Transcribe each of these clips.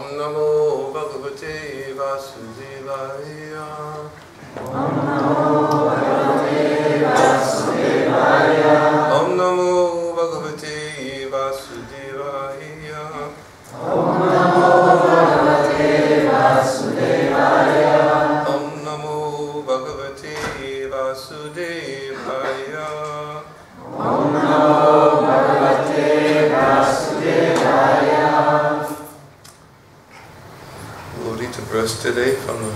Om Namo Bhagavate Vasudevaya. Om Namo Bhagavate Vasudevaya. Om Namo Bhagavate Vasudevaya. Om Namo Bhagavate Vasudevaya. Om Namo Bhagavate Vasudevaya. Om Namo Bhagavate Vasudevaya. We'll read the verse today from the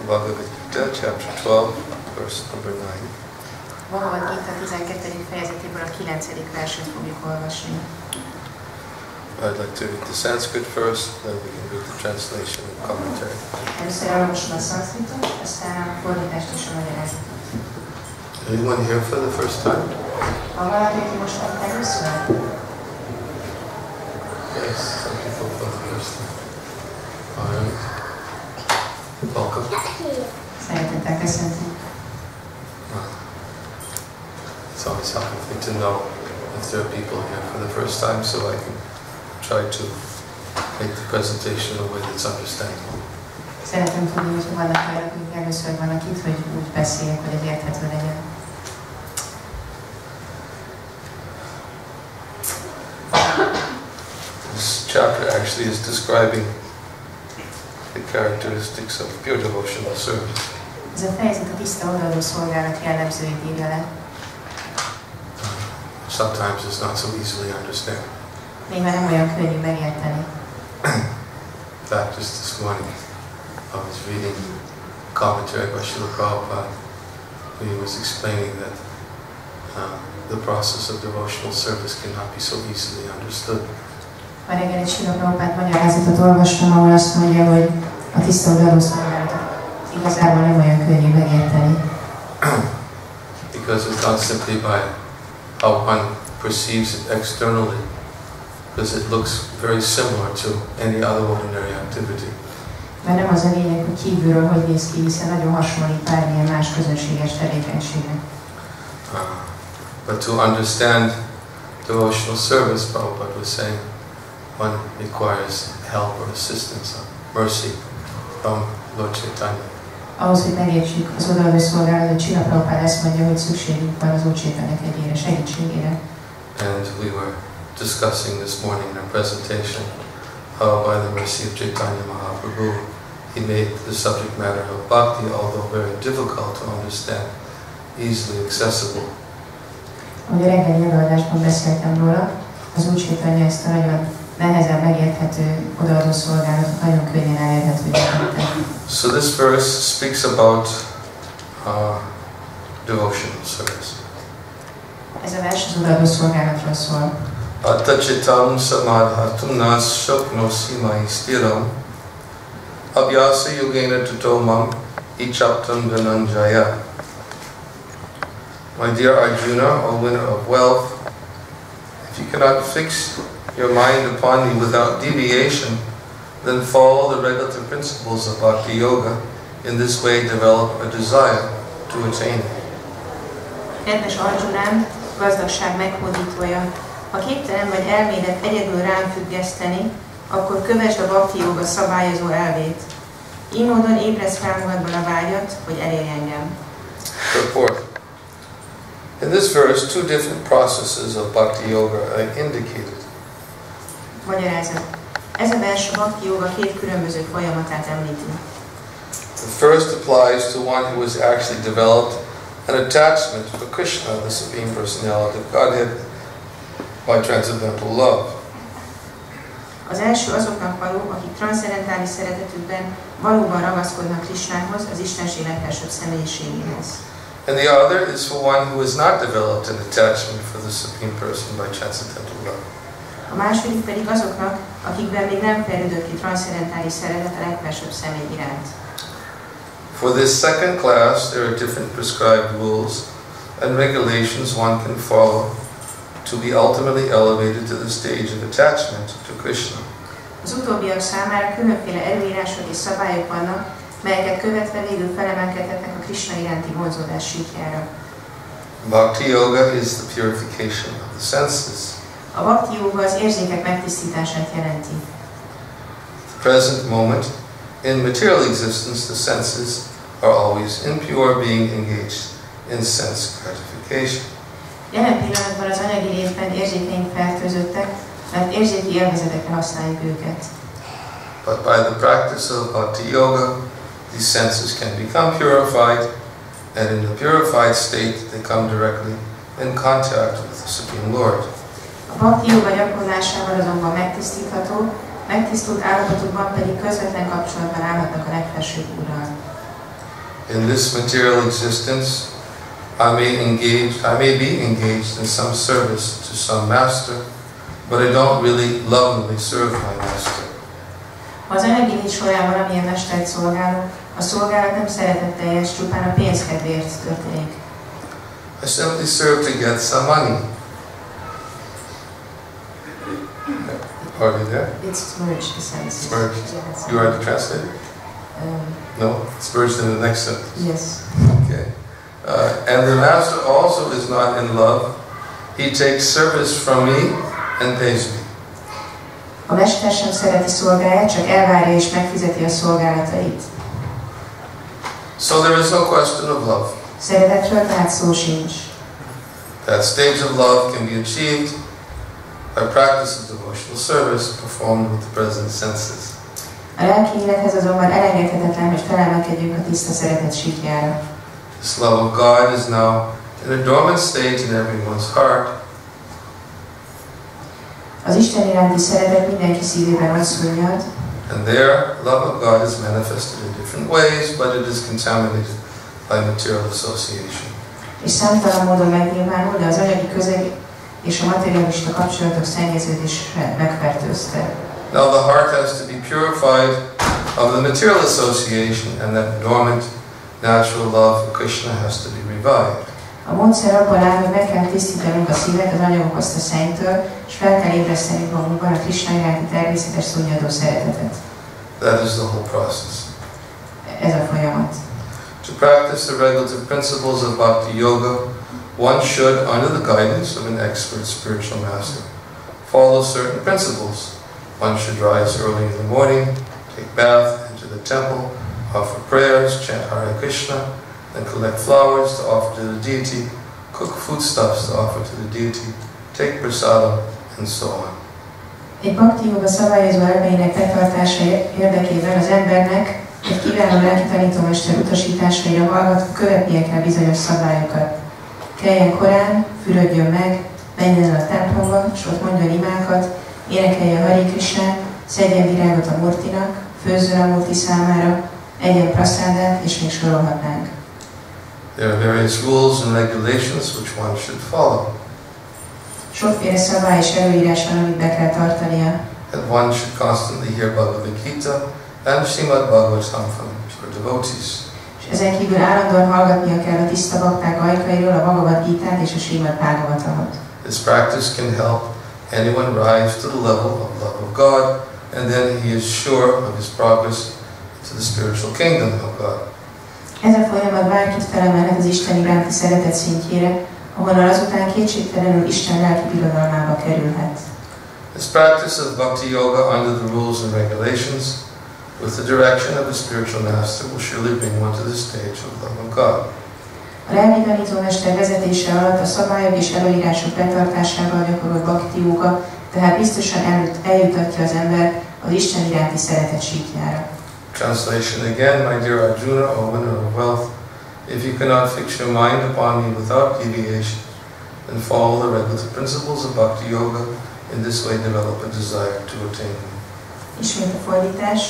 Bhagavad Gita, chapter 12, verse number 9. Bhagavad Gita 12. fejezetéből a 9. verset fogjuk olvasni. I'd like to read the Sanskrit first, then we can read the translation and commentary. Először elolvasom a szanszkritot, aztán a fordítást és a magyarázatot. Anyone here for the first time? Van valaki, aki most volt először? Yes, some people for the first time. All right. Welcome. Szeretettel köszöntünk. It's always helpful for me to know if there are people here for the first time, so I can try to make the presentation in a way that's understandable. Szeretem tudni, hogy vannak olyanok, akik először vannak itt, hogy úgy beszéljek, hogy ez érthető legyen. This chapter actually is describing the characteristics of pure devotional service. Ez a fejezet a tiszta odaadó szolgálat jellemzőit írja le. Sometimes it's not so easily understood. Néha nem olyan könnyű megérteni. In fact, just this morning I was reading commentary by Srila Prabhupada. He was explaining that the process of devotional service cannot be so easily understood. Ma reggel egy Srila Prabhupada magyarázatot olvastam, ahol azt mondja, hogy a tiszta odaadó szolgálat igazából nem olyan könnyű megérteni. Because it's not simply by how one perceives it externally, because it looks very similar to any other ordinary activity. Mert nem az a lényeg, hogy kívülről hogy néz ki, hiszen nagyon hasonlít bármilyen más közönséges tevékenységnek. But to understand devotional service, Prabhupada was saying, one requires help or assistance or mercy from Lord Chaitanya. Ahhoz, hogy megértsük az odaadó szolgálatot, Srila Prabhupada azt mondja, hogy szükségünk van az Úr Chaitanya kegyére, segítségére. And we were discussing this morning in our presentation how by the mercy of Chaitanya Mahaprabhu he made the subject matter of bhakti, although very difficult to understand, easily accessible. Ahogy a reggeli előadásban beszéltem róla, az Úr Chaitanya ezt a nagyon nehezen megérthető odaadó szolgálatot nagyon könnyen elérhetővé tette. So this verse speaks about devotional service. Ez a vers az odaadó szolgálatról szól. Atachitam samadhatum nas shoknosi mai stiram abhyasa yogena tutomam ichaptam dhananjaya. My dear Arjuna, O winner of wealth, if you cannot fix your mind upon me without deviation, then follow the regulative principles of Bhakti Yoga. In this way develop a desire to attain it. Kedves Arjunám, gazdagság meghódítója, ha képtelen vagy elmédet egyedül rám függeszteni, akkor kövesd a Bhakti Yoga szabályozó elvét. Így módon ébresz fel magadban a vágyat, hogy elérj engem. Purport. In this verse, two different processes of Bhakti Yoga are indicated. Magyarázat. Ez a vers a Bhakti Yoga két különböző folyamatát említi. The first applies to one who has actually developed an attachment for Krishna, the Supreme Personality of Godhead, by transcendental love. Az első azoknak való, akik transzcendentális szeretetükben valóban ragaszkodnak Krishnához, az Istenség legfelsőbb személyiségéhez. And the other is for one who has not developed an attachment for the Supreme Person by transcendental love. A második pedig azoknak, akikben még nem fejlődött ki transzcendentális szeretet a legfelsőbb személy iránt. For this second class, there are different prescribed rules and regulations one can follow to be ultimately elevated to the stage of attachment to Krishna. Az utóbbiak számára különféle előírások és szabályok vannak, melyeket követve végül felemelkedhetnek a Krishna iránti vonzódás síkjára. Bhakti Yoga is the purification of the senses. A Bhakti Yoga az érzékek megtisztítását jelenti. present moment, in material existence the senses are always impure, being engaged in sense gratification. Jelen pillanatban az anyagi létben érzékeink fertőzöttek, mert érzéki élvezetekre használjuk őket. But by the practice of bhakti yoga, these senses can become purified, and in the purified state they come directly in contact with the Supreme Lord. A bhakti yoga gyakorlásával azonban megtisztult állapotukban pedig közvetlen kapcsolatban állhatnak a legfelsőbb Úrral. In this material existence, I may be engaged in some service to some master, but I don't really lovingly serve my master. Ha az anyagi lét során valamilyen mestert szolgálok, a szolgálat nem szeretetteljes, csupán a pénzkedvéért történik. I simply serve to get some money. Are we there? It's merged, the sense. Merged. Yes. You are the translator? No, it's merged in the next sentence. Yes. Okay. And the master also is not in love. He takes service from me and pays me. A mester sem szereti szolgáját, csak elvárja és megfizeti a szolgálatait. So there is no question of love. Szeretetről tehát szó sincs. That stage of love can be achieved by practice of devotional service performed with the present senses. A lelki élethez azonban elengedhetetlen, hogy felemelkedjünk a tiszta szeretet síkjára. This love of God is now in a dormant state in everyone's heart. Az Isten iránti szeretet mindenki szívében ott szúnyad, And there, love of God is manifested in different ways, but it is contaminated by material association. és számtalan módon megnyilvánul, de az anyagi közeg és a materialista kapcsolatok szennyeződésre megfertőzte. Now the heart has to be purified of the material association, and that dormant natural love for Krishna has to be revived. A módszer abban áll, hogy meg kell tisztítanunk a szívet az anyagok azt a szennystől, és fel kell ébresztenünk magunkban a Krishna iránti természetes szunnyadó szeretetet. That is the whole process. Ez a folyamat. To practice the regulative principles of bhakti yoga, one should, under the guidance of an expert spiritual master, follow certain principles. One should rise early in the morning, take bath, enter the temple, offer prayers, chant Hare Krishna, then collect flowers to offer to the deity, cook foodstuffs to offer to the deity, take prasadam, and so on. Egy bhakti yoga szabályozó elveinek betartása érdekében az embernek egy kiváló lelki tanítómester utasításaira hallgatva követnie kell bizonyos szabályokat. Keljen korán, fürödjön meg, menjen el a templomba, és ott mondjon imákat, énekelje a Hare Krishnát, szedjen virágot a Murtinak, főzzön a Murti számára, egyen prasádát, és még sorolhatnánk. There are various rules and regulations which one should follow. Sokféle szabály és előírás van, amit be kell tartania. And one should constantly hear Bhagavad Gita and Srimad Bhagavatam from pure devotees. És ezen kívül állandóan hallgatnia kell a tiszta bakták ajkairól a Bhagavad Gitát és a Srimad Bhagavatamot. This practice can help anyone rise to the level of love of God, and then he is sure of his progress to the spiritual kingdom of God. Ez a folyamat bárkit felemelhet az Isten iránti szeretet szintjére, ahonnan azután kétségtelenül Isten lelki birodalmába kerülhet. This practice of bhakti yoga under the rules and regulations, with the direction of a spiritual master, will surely bring one to the stage of love of God. A lelki tanítómester vezetése alatt a szabályok és előírások betartásával gyakorolt bhakti yoga, tehát biztosan eljutatja az ember az Isten iránti szeretet síkjára. Translation again, my dear Arjuna, O winner of wealth, if you cannot fix your mind upon me without deviation, then follow the regulative principles of bhakti yoga. In this way develop a desire to attain me. Ismét a fordítás.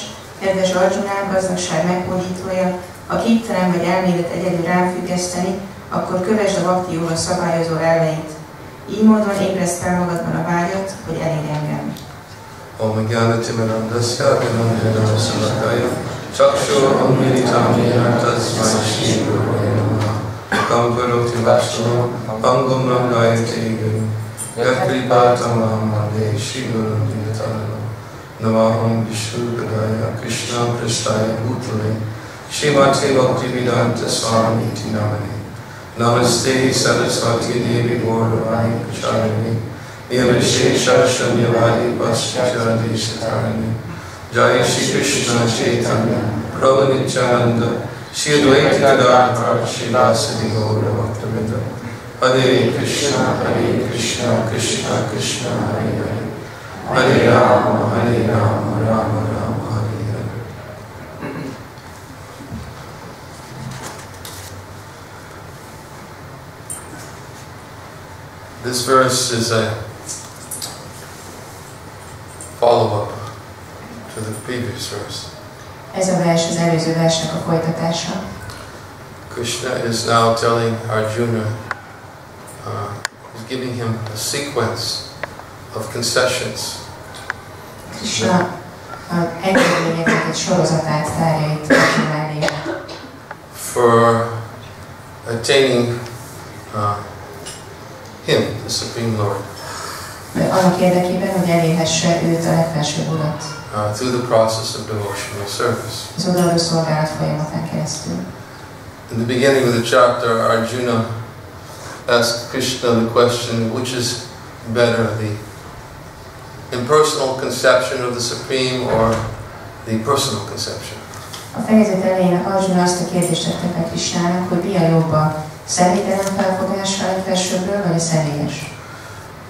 Kedves Arjunám, gazdagság meghódítója, ha képtelen vagy elmélet egyedül rám függeszteni, akkor kövesd a bhakti yoga szabályozó elveit. Így módon ébreszt fel magadban a vágyat, hogy elér engem. Om Gyánatimirandasya Vinandhana Salakaya Chakshur Amritam Yena Tasmai Shri Gurave Namaha Kam Karoti Vaishnava Pangam Rangayate Guru Yakripātamam Vande Shri Guru Niranjana Namaham Vishnupadaya Krishna Prasthaya Bhutale Srimati Bhaktivedanta Swami Iti Namane Namaste Saraswati Devi Gauravani Pracharini Nirvishesha Shanyavadi Paschachadi Satarani Jai Shri Krishna Chaitanya, Prabhu Nityananda, Shri Advaita Gadadhar, Shri Vasadi Gaura Bhaktivinoda. Hare Krishna, Krishna Krishna, Hare Hare, Hare Rama, Rama Rama, Hare Hare. This verse is a follow-up to the previous verse. Ez a vers az előző versnek a folytatása. Krishna is now telling Arjuna, he's giving him a sequence of concessions. Krishna engedményeknek egy sorozatát tárja itt Arjuna elé. For attaining him, the Supreme Lord. Annak érdekében, hogy elérhesse őt a legfelsőbb urat. Through the process of devotional service. Az odaadó szolgálat folyamatán keresztül. In the beginning of the chapter, Arjuna asked Krishna the question, which is better, the impersonal conception of the Supreme or the personal conception? A fejezet elején Arjuna azt a kérdést tette fel Krishnának, hogy mi a jobb, a személytelen felfogása a legfelsőbbről, vagy a személyes?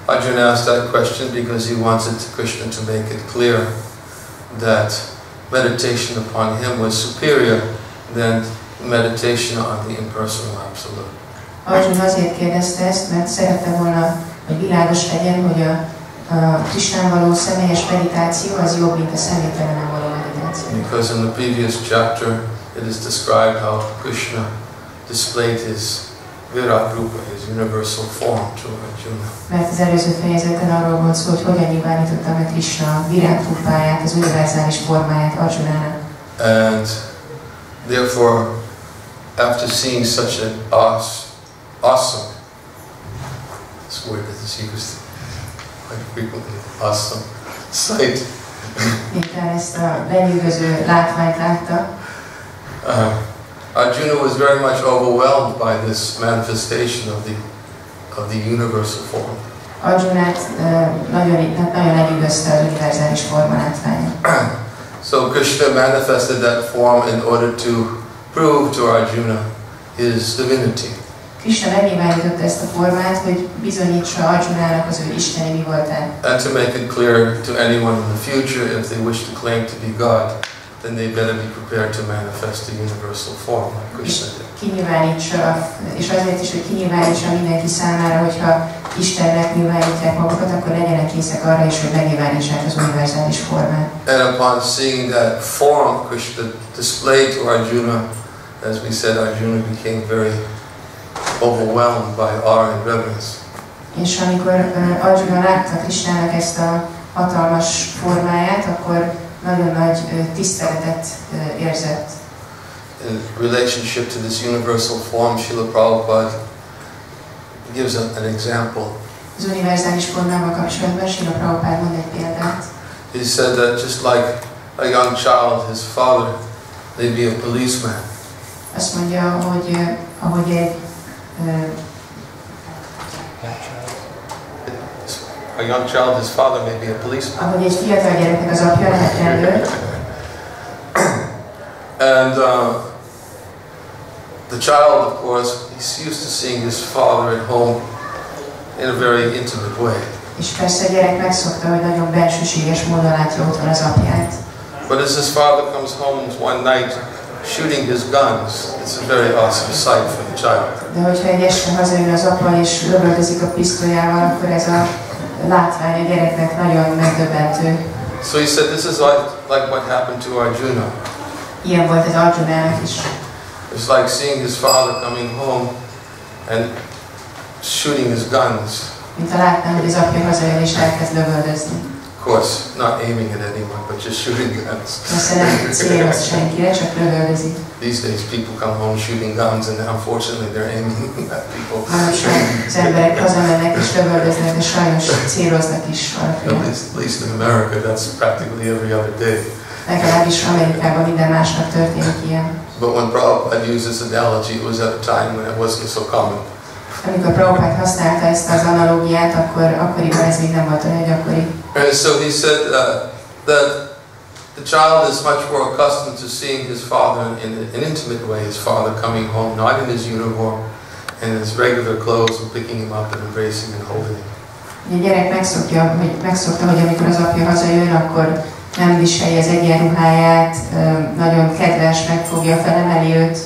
Arjuna asked that question because he wanted Krishna to make it clear that meditation upon him was superior than meditation on the impersonal absolute. Arjuna azért kérdezte ezt, mert szerette volna, hogy világos legyen, hogy a Krishnán való személyes meditáció az jobb, mint a személytelenen való meditáció. Because in the previous chapter it is described how Krishna displayed his Virat Rupa, his universal form to Arjuna. Mert az előző fejezetben arról volt szó, hogy hogyan nyilvánította meg Krishna Virat Rupáját, az univerzális formáját Arjunának. And therefore, after seeing such an awesome, this word that is used quite frequently, awesome sight. Miután ezt a lenyűgöző látványt látta, Arjuna was very much overwhelmed by this manifestation of the universal form. Arjunát nagyon lenyűgözte az univerzális forma látványa. So Krishna manifested that form in order to prove to Arjuna his divinity. Krishna megnyilvánította ezt a formát, hogy bizonyítsa Arjunának az ő isteni mi voltát. And to make it clear to anyone in the future, if they wish to claim to be God, then they better be prepared to manifest the universal form, like Krishna did. Kinyilvánítsa, és azért is, hogy kinyilvánítsa mindenki számára, hogyha Istennek nyilvánítják magukat, akkor legyenek készek arra is, hogy megnyilvánítsák az univerzális formát. And upon seeing that form Krishna displayed to Arjuna, as we said, Arjuna became very overwhelmed by awe and reverence. És amikor Arjuna látta Krishnának ezt a hatalmas formáját, akkor nagyon nagy tiszteletet érzett. In relationship to this universal form, Srila Prabhupada gives an example. Az univerzális formával kapcsolatban Srila Prabhupada mond egy példát. He said that just like a young child, his father may be a policeman. Azt mondja, hogy ahogy egy a young child, his father may be a policeman. Ahogy egy fiatal gyereknek az apja lehet rendőr. And the child, of course, he's used to seeing his father at home in a very intimate way. És persze a gyerek megszokta, hogy nagyon bensőséges módon látja otthon az apját. But as his father comes home one night shooting his guns, it's a very awesome sight for the child. De hogyha egy este hazajön az apa és lövöldözik a pisztolyával, akkor ez a látvány a gyereknek nagyon megdöbbentő. So he said this is like what happened to Arjuna. Ilyen volt ez Arjunának is. It's like seeing his father coming home and shooting his guns. Mint ha látnám, hogy az apja hazajön és elkezd lövöldözni. Of course, not aiming at anyone, but just shooting guns. Persze nem céloz senkire, csak lövöldözik. These days people come home shooting guns and unfortunately they're aiming at people. Manapság az emberek hazamennek és lövöldöznek, de sajnos céloznak is valakire. At least in America, that's practically every other day. Legalábbis Amerikában minden másnap történik ilyen. But when Prabhupada used this analogy, it was at a time when it wasn't so common. Amikor Prabhupada használta ezt az analógiát, akkoriban ez még nem volt olyan gyakori. And so he said that The child is much more accustomed to seeing his father in an intimate way, his father coming home, not in his uniform and his regular clothes, and picking him up and embracing and holding him. A gyerek megszokta, hogy amikor az apja hazajön, akkor nem viseli az egyenruháját, nagyon kedves, megfogja, felemeli őt.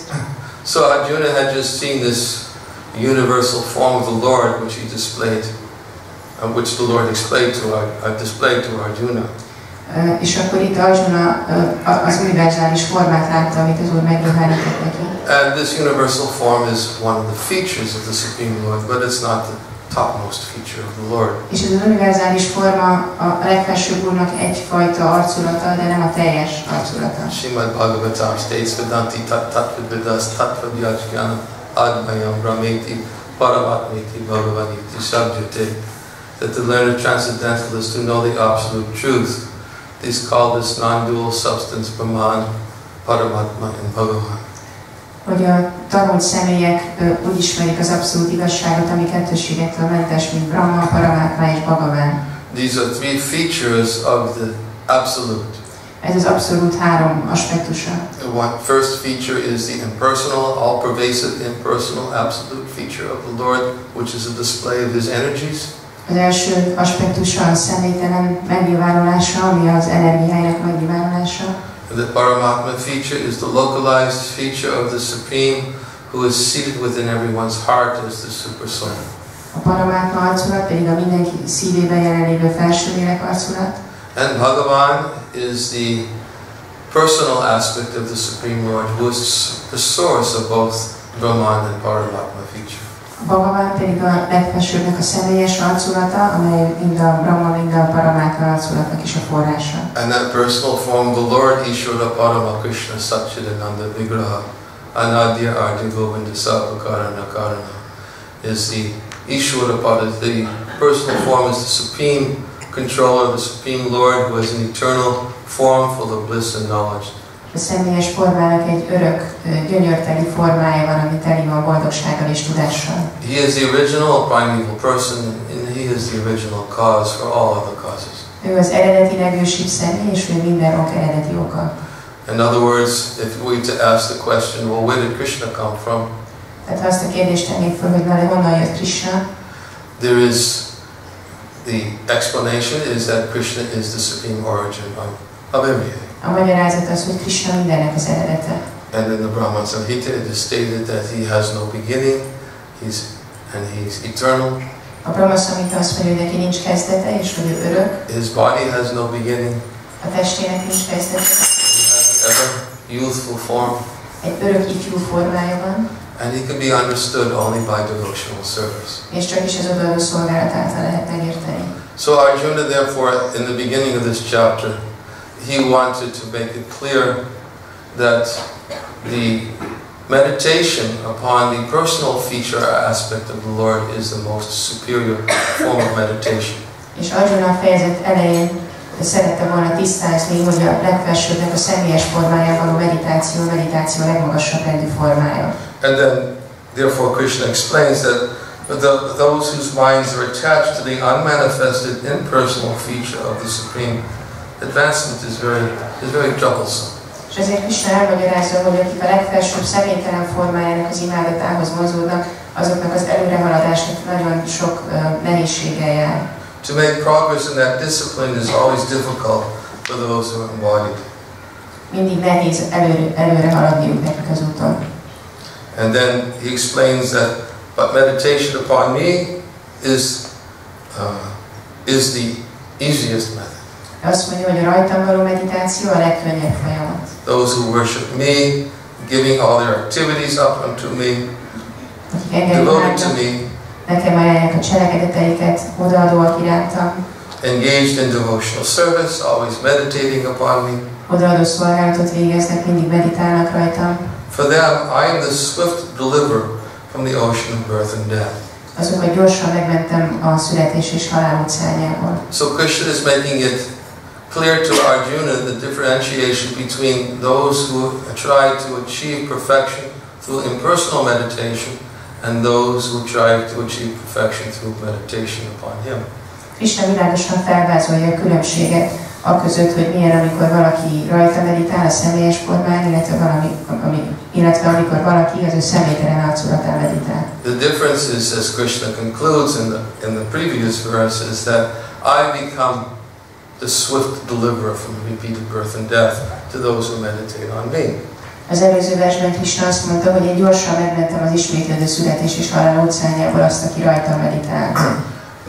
So Arjuna had just seen this universal form of the Lord, which he displayed, which the Lord displayed to Arjuna. És akkor itt Arjuna az univerzális formát látta, amit az Úr megnyilvánított neki. And this universal form is one of the features of the Supreme Lord, but it's not the topmost feature of the Lord. És ez az univerzális forma a legfelsőbb Úrnak egyfajta arculata, de nem a teljes arculata. Srimad Bhagavatam states Vedanti Tattvavidas Tattvajajnana Admayam Brahmeti Paramatmeti Bhagavaniti Sabjate, that the learned transcendentalists who know the absolute truth, these call this non-dual substance Brahman, Paramatma and Bhagavan. Hogy a tanult személyek úgy ismerik az abszolút igazságot, ami kettősségektől mentes, mint Brahma, Paramatma és Bhagavan. These are three features of the absolute. Ez az abszolút három aspektusa. The first feature is the impersonal, all-pervasive, impersonal, absolute feature of the Lord, which is a display of His energies. Az első aspektusa a személytelen megnyilvánulása, ami az energiájának megnyilvánulása. The Paramatma feature is the localized feature of the Supreme, who is seated within everyone's heart as the Super Soul. A Paramatma arculat pedig a mindenki szívében jelenlévő felső lélek arculat. And Bhagavan is the personal aspect of the Supreme Lord, who is the source of both Brahman and Paramatma feature. A Bhagavan pedig a legfelsőbbnek a személyes arculata, amely mind a Brahma, mind a Paramatma arculatnak is a forrása. And that personal form of the Lord, Ishvara Parama Krishna Satchidananda Vigraha Anadya Ardi Govinda Sarvakarana Karana, is the Ishvara Pada, the personal form is the supreme controller, the supreme Lord, who has an eternal form full of bliss and knowledge. A személyes formának egy örök, gyönyörteli formája van, ami teli van boldogsággal és tudással. He is the original primeval person, and he is the original cause for all other causes. Ő az eredeti legősibb személy, és ő minden ok eredeti oka. In other words, if we were to ask the question, well, where did Krishna come from? Tehát ha azt a kérdést tennék fel, hogy honnan jött Krishna, there is the explanation is that Krishna is the supreme origin of everything. A magyarázat az, hogy Krishna mindennek az eredete. And in the Brahma Samhita it is stated that he has no beginning, he's eternal. A Brahma Samhita azt mondja, hogy neki nincs kezdete, és hogy ő örök. His body has no beginning. A testének nincs kezdete. He has an ever youthful form. Egy örök ifjú formája van. And he can be understood only by devotional service. És csak is az odaadó szolgálat által lehet megérteni. So Arjuna, therefore, in the beginning of this chapter, he wanted to make it clear that the meditation upon the personal feature aspect of the Lord is the most superior form of meditation. És Arjuna a fejezet elején szerette volna tisztázni, hogy a legfelsőbbnek a személyes formájában a meditáció a legmagasabb rendű formája. And then, therefore, Krishna explains that those whose minds are attached to the unmanifested impersonal feature of the Supreme, advancement is very troublesome. És ezért Krishna elmagyarázza, hogy akik a legfelsőbb személytelen formájának az imádatához mozódnak, azoknak az előrehaladásnak nagyon sok nehézséggel jár. To make progress in that discipline is always difficult for those who are embodied. Mindig nehéz előre haladniuk nekik az úton. And then he explains that, but meditation upon me is the easiest method. Azt mondja, hogy a rajtam való meditáció a legkönnyebb folyamat. Those who worship me, giving all their activities up unto me, devoted to me, nekem ajánlják a cselekedeteiket, odaadóak irántam. Engaged in devotional service, always meditating upon me. Odaadó szolgálatot végeznek, mindig meditálnak rajtam. For them, I am the swift deliverer from the ocean of birth and death. Azokat gyorsan megmentem a születés és halál óceánjából. So Krishna is making it clear to Arjuna the differentiation between those who try to achieve perfection through impersonal meditation and those who try to achieve perfection through meditation upon Him. Krishna világosan felvázolja a különbséget aközött, hogy milyen, amikor valaki rajta meditál a személyes formán, illetve amikor valaki az ő személytelen arculatán meditál. The difference is, as Krishna concludes in the previous verse, is that I become the swift deliverer from repeated birth and death to those who meditate on me. Az előző versben Krishna azt mondta, hogy én gyorsan megmentem az ismétlődő születés és halál óceánjából azt, aki rajta meditál.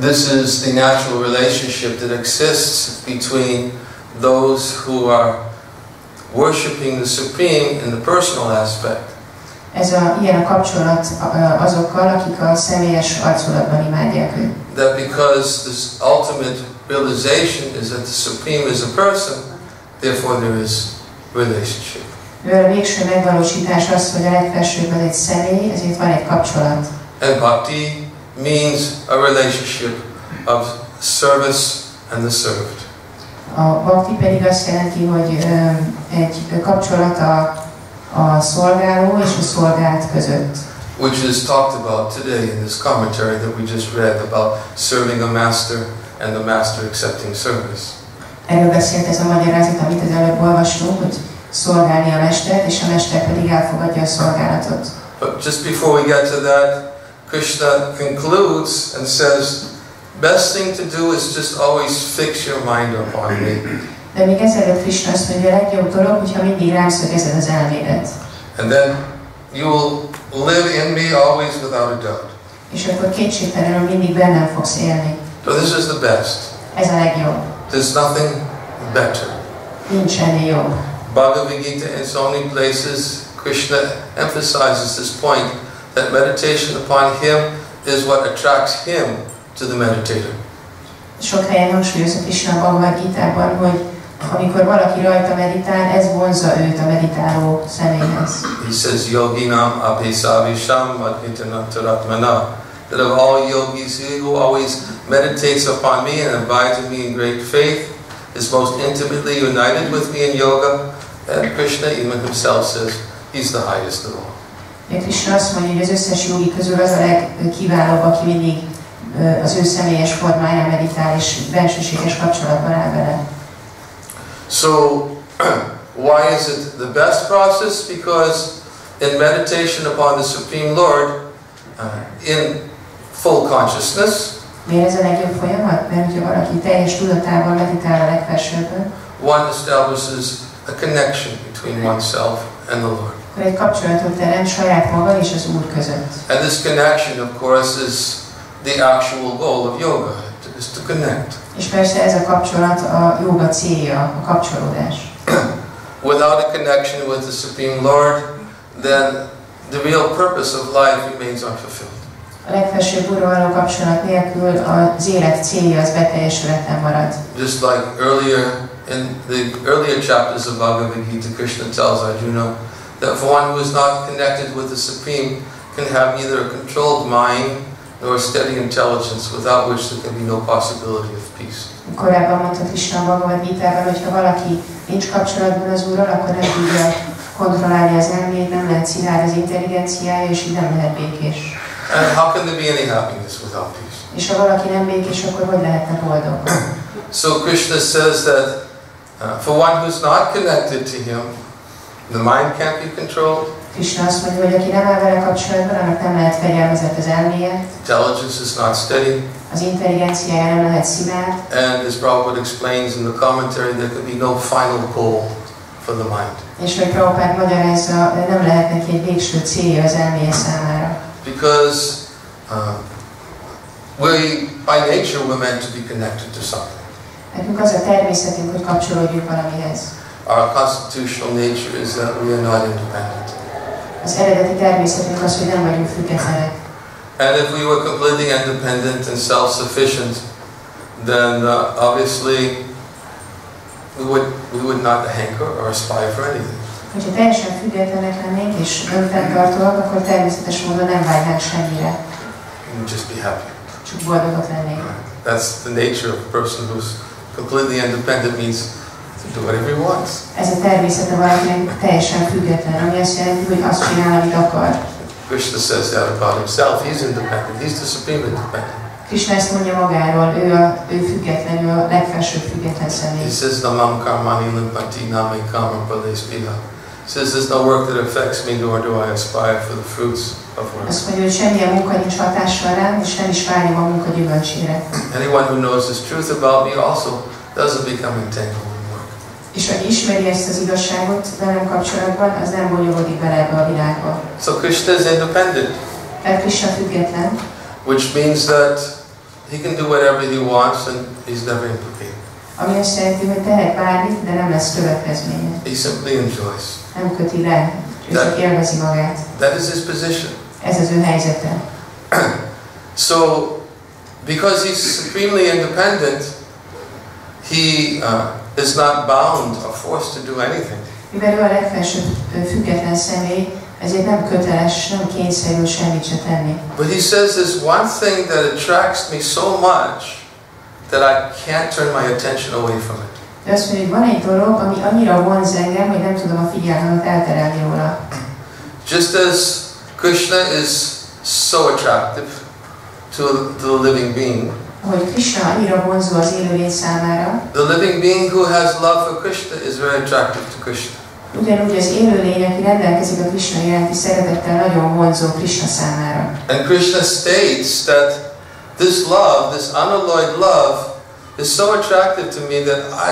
This is the natural relationship that exists between those who are worshipping the Supreme in the personal aspect. Ilyen a kapcsolat azokkal, akik a személyes arculatban imádják őt. That because this ultimate realization is that the Supreme is a person, therefore there is relationship. A végső megvalósítás az, hogy a legfelsőbb az egy személy, ezért van egy kapcsolat. And bhakti means a relationship of service and the served. A bhakti pedig azt jelenti, hogy egy kapcsolat a szolgáló és a szolgált között. Which is talked about today in this commentary that we just read about serving a master and the master accepting service. Erről beszélt ez a magyarázat, amit az előbb olvastunk, hogy szolgálni a mestert, és a mester pedig elfogadja a szolgálatot. But just before we get to that, Krishna concludes and says, best thing to do is just always fix your mind upon me. De még ezelőtt Krishna azt mondja, a legjobb dolog, hogyha mindig rám szögezed az elmédet. And then you will live in me always without a doubt. És akkor kétségtelenül mindig bennem fogsz élni. So this is the best. Ez a legjobb. There's nothing better. Nincs ennél jobb. Bhagavad Gita in so many places, Krishna emphasizes this point that meditation upon him is what attracts him to the meditator. Sok helyen hangsúlyozza Krishna a Bhagavad Gitában, hogy amikor valaki rajta meditál, ez vonzza őt a meditáló személyhez. He says, Yoginam apesavisham adhitanantaratmana, that of all yogis, he who always meditates upon me and abides in me in great faith, is most intimately united with me in yoga, and Krishna even himself says, he's the highest of all. Krishna azt mondja, hogy az összes jogi közül az a legkiválóbb, aki mindig az ő személyes formáján meditál, és bensőséges kapcsolatban áll vele. So, why is it the best process? Because in meditation upon the Supreme Lord, in full consciousness, miért ez a legjobb folyamat? Mert hogyha valaki teljes tudatával meditál a legfelsőbben, one establishes a connection between oneself and the Lord. Egy kapcsolatot teremt saját maga és az Úr között. And this connection, of course, is the actual goal of yoga, is to connect. És persze ez a kapcsolat a jóga célja, a kapcsolódás. Without a connection with the Supreme Lord, then the real purpose of life remains unfulfilled. A legfelsőbb Úrral való kapcsolat nélkül az élet célja az beteljesületlen marad. Just like earlier in the earlier chapters of Bhagavad Gita, Krishna tells Arjuna that for one who is not connected with the Supreme can have neither a controlled mind nor a steady intelligence, without which there can be no possibility of peace. Korábban mondta Krishna a Bhagavad Gitában, hogy ha valaki nincs kapcsolatban az Úrral, akkor nem tudja kontrollálni az elmét, nem lehet szilárd az intelligenciája, és így nem lehet békés. And how can there be any happiness without peace? És ha valaki nem békés, akkor hogy lehetne boldog? So Krishna says that for one who's not connected to him, the mind can't be controlled. Krishna azt mondja, hogy aki nem áll vele kapcsolatban, annak nem lehet fegyelmezett az elméje. Intelligence is not steady. Az intelligenciája nem lehet szilárd. And as Prabhupada explains in the commentary, there can be no final goal for the mind. És hogy Prabhupád magyarázza, nem lehet neki egy végső célja az elméje számára. Because by nature we're meant to be connected to something. Nekünk az a természetünk, hogy kapcsolódjunk valamihez. Our constitutional nature is that we are not independent. Az eredeti természetünk az, hogy nem vagyunk függetlenek. And if we were completely independent and self-sufficient, then obviously we would not hanker or aspire for anything. Ha teljesen függetlenek lennénk és önfenntartóak, akkor természetes módon nem vágynánk semmire. We'd just be happy. Csak boldogok lennénk. That's the nature of a person who's completely independent, means to do whatever he wants. Ez a természete valakinek teljesen független, ami azt jelenti, hogy azt csinál, amit akar. Krishna says that about himself. He's independent. He's the supreme independent. Krishna ezt mondja magáról, ő független, ő a legfelsőbb független személy. He says, Namam karmani limpati nami kama pradesmiha. He says, there's no work that affects me, nor do I aspire for the fruits of work. Azt mondja, hogy semmilyen munka nincs hatással rám, és nem is vágyom a munka gyümölcsére. Anyone who knows this truth about me also doesn't become entangled in work. És aki ismeri ezt az igazságot velem kapcsolatban, az nem bonyolódik bele ebbe a világba. So Krishna is independent. Tehát Krishna független. Which means that he can do whatever he wants and he's never implicated. Ami azt jelenti, hogy tehet bármit, de nem lesz következménye. He simply enjoys. Nem köti le, ő csak élvezi magát. That is his position. Ez az ő helyzete. So, because he's supremely independent, he is not bound or forced to do anything. Mivel ő a legfelsőbb független személy, ezért nem köteles, nem kényszerül semmit se tenni. But he says there's one thing that attracts me so much that I can't turn my attention away from it. De azt mondja, hogy van egy dolog, ami annyira vonz engem, hogy nem tudom a figyelmemet elterelni róla. Just as Krishna is so attractive to the living being, hogy Krishna annyira vonzó az élőlény számára, the living being who has love for Krishna is very attractive to Krishna. Ugyanúgy az élőlény, aki rendelkezik a Krishna iránti szeretettel, nagyon vonzó Krishna számára. And Krishna states that this love, this unalloyed love, is so attractive to me that I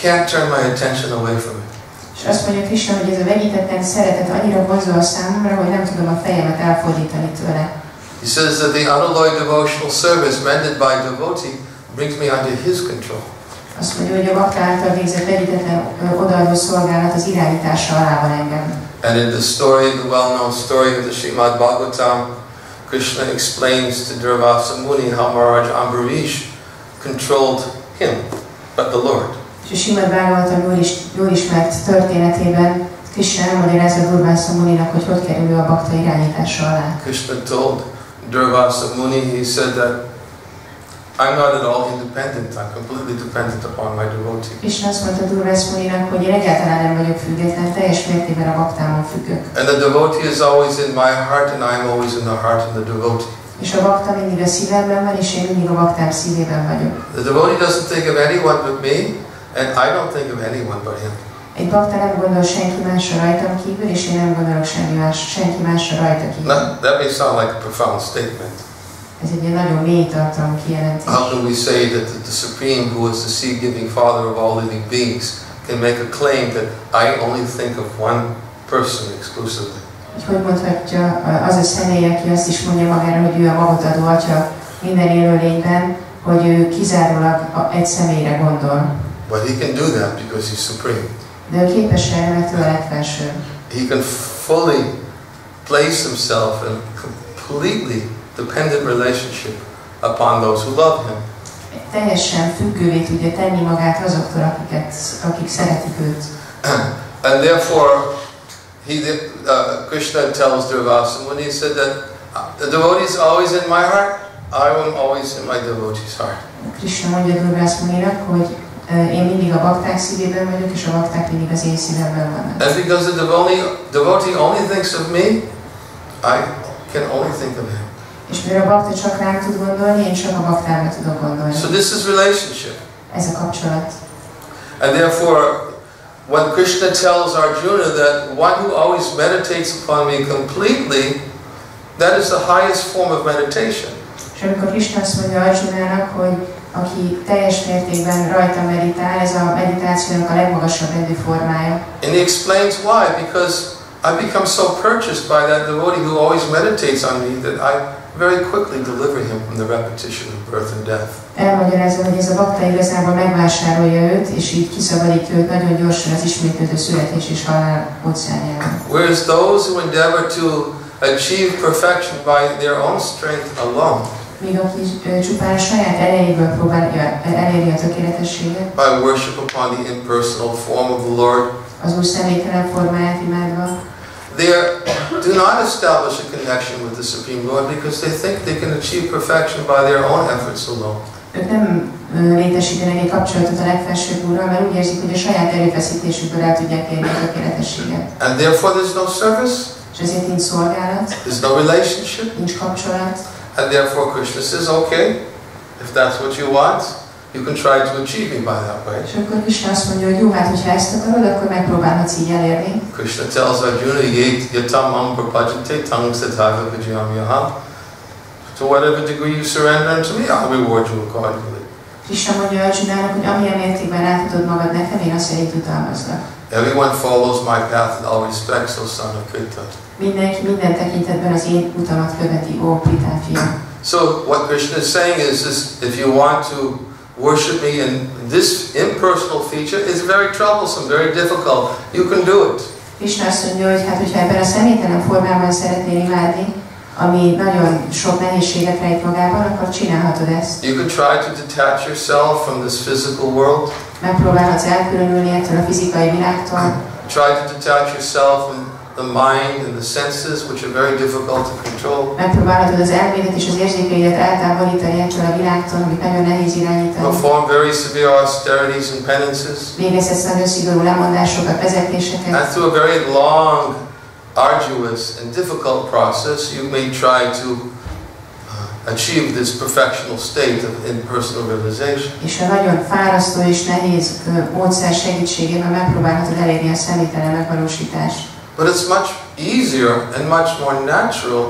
can't turn my attention away from it. És azt mondja Krishna, hogy ez a vegyítetlen szeretet annyira vonzó a számomra, hogy nem tudom a fejemet elfordítani tőle. He says that the unalloyed devotional service rendered by devotee brings me under his control. Azt mondja, hogy a bakta által végzett vegyítetlen odaadó szolgálat az irányítása alá van engem. And in the story, the well-known story of the Srimad Bhagavatam, Krishna explains to Durvasa Muni how Maharaj Ambarish controlled him, but the Lord. És a Srimad Bhagavatam jól ismert történetében Krishna elmagyarázza Durvasa Muninak, hogy kerül a bakta irányítása alá. Krishna told Durvasa Muni, he said that I'm not at all independent, I'm completely dependent upon my devotee. Krishna azt mondta Durvasa Muninak, hogy én egyáltalán nem vagyok független, teljes mértékben a baktámon függök. And the devotee is always in my heart and I'm always in the heart of the devotee. És a bakta mindig a szívemben van, és én mindig a baktám szívében vagyok. The devotee doesn't think of anyone but me, and I don't think of anyone but him. Egy bakta nem gondol senki másra rajtam kívül, és én nem gondolok senki másra rajta kívül. That may sound like a profound statement. Ez egy nagyon mély tartalmú kijelentés. How can we say that the Supreme, who is the seed-giving Father of all living beings, can make a claim that I only think of one person exclusively? Hogy mondhatja az a személy, aki azt is mondja magára, hogy ő a magadadó Atya minden élőlényben, hogy ő kizárólag egy személyre gondol. But he can do that because he's supreme. De ő képes erre, mert ő a legfelső. He can fully place himself in completely dependent relationship upon those who love him. Teljesen függővé tudja tenni magát azoktól, akik szeretik őt. And therefore, Krishna tells Durvasa Muni, he said that the devotee is always in my heart, I am always in my devotee's heart. Krishna mondja Durvasa Muninak, hogy én mindig a bakták szívében vagyok, és a bakták mindig az én szívemben vannak. And because the devotee only thinks of me, I can only think of him. És mivel a bakta csak rám tud gondolni, én csak a baktára tudok gondolni. So this is relationship. Ez a kapcsolat. And therefore, when Krishna tells Arjuna that one who always meditates upon me completely, that is the highest form of meditation. És amikor Krishna azt mondja Arjunának, hogy aki teljes mértékben rajta meditál, ez a meditációnak a legmagasabb rendű formája. And he explains why, because I become so purchased by that devotee who always meditates on me that I very quickly deliver him from the repetition of birth and death. Elmagyarázza, hogy ez a bakta igazából megvásárolja őt, és így kiszabadítja őt nagyon gyorsan az ismétlődő születés és halál óceánjában. Whereas those who endeavor to achieve perfection by their own strength alone, míg aki csupán a saját erejéből próbálja elérni a tökéletességet, by worship upon the impersonal form of the Lord, az Úr személytelen formáját imádva, they do not establish a connection with the Supreme Lord because they think they can achieve perfection by their own efforts alone. Ők nem létesítenek egy kapcsolatot a legfelsőbb Úrral, mert úgy érzik, hogy a saját erőfeszítésükből el tudják érni a tökéletességet. And therefore there's no service, És ezért nincs szolgálat, there's no relationship, nincs kapcsolat, And therefore Krishna says, okay, if that's what you want, you can try to achieve me by that way. És akkor Krishna azt mondja, hogy jó, hát hogyha ezt akarod, akkor megpróbálhatsz így elérni. Krishna tells Arjuna, yatamam prapajate tang sataka vijayam yaha. To whatever degree you surrender unto me, I'll reward you accordingly. Krishna mondja Arjunának, hogy amilyen mértékben átadod magad nekem, én azt szerint jutalmazlak. Everyone follows my path in all respects, O son of Krita. Mindenki minden tekintetben az én utamat követi, ó Pritán fia. So what Krishna is saying is if you want to worship me in this impersonal feature, it's very troublesome, very difficult. You can do it. Krishna azt mondja, hogy hát hogyha ebben a személytelen formában szeretnél imádni, ami nagyon sok nehézséget rejt magában, akkor csinálhatod ezt. You can try to detach yourself from this physical world. Megpróbálhatsz elkülönülni ettől a fizikai világtól. Try to detach yourself from the mind and the senses, which are very difficult to control. Megpróbálhatod az elmédet és az érzékeidet eltávolítani ettől a világtól, amit nagyon nehéz irányítani. Perform very severe austerities and penances. Végezhetsz nagyon szigorú lemondásokat, vezetéseket. And through a very long, arduous and difficult process, you may try to achieve this perfectional state of impersonal realization. És a nagyon fárasztó és nehéz módszer segítségével megpróbálhatod elérni a személytelen megvalósítást. But it's much easier and much more natural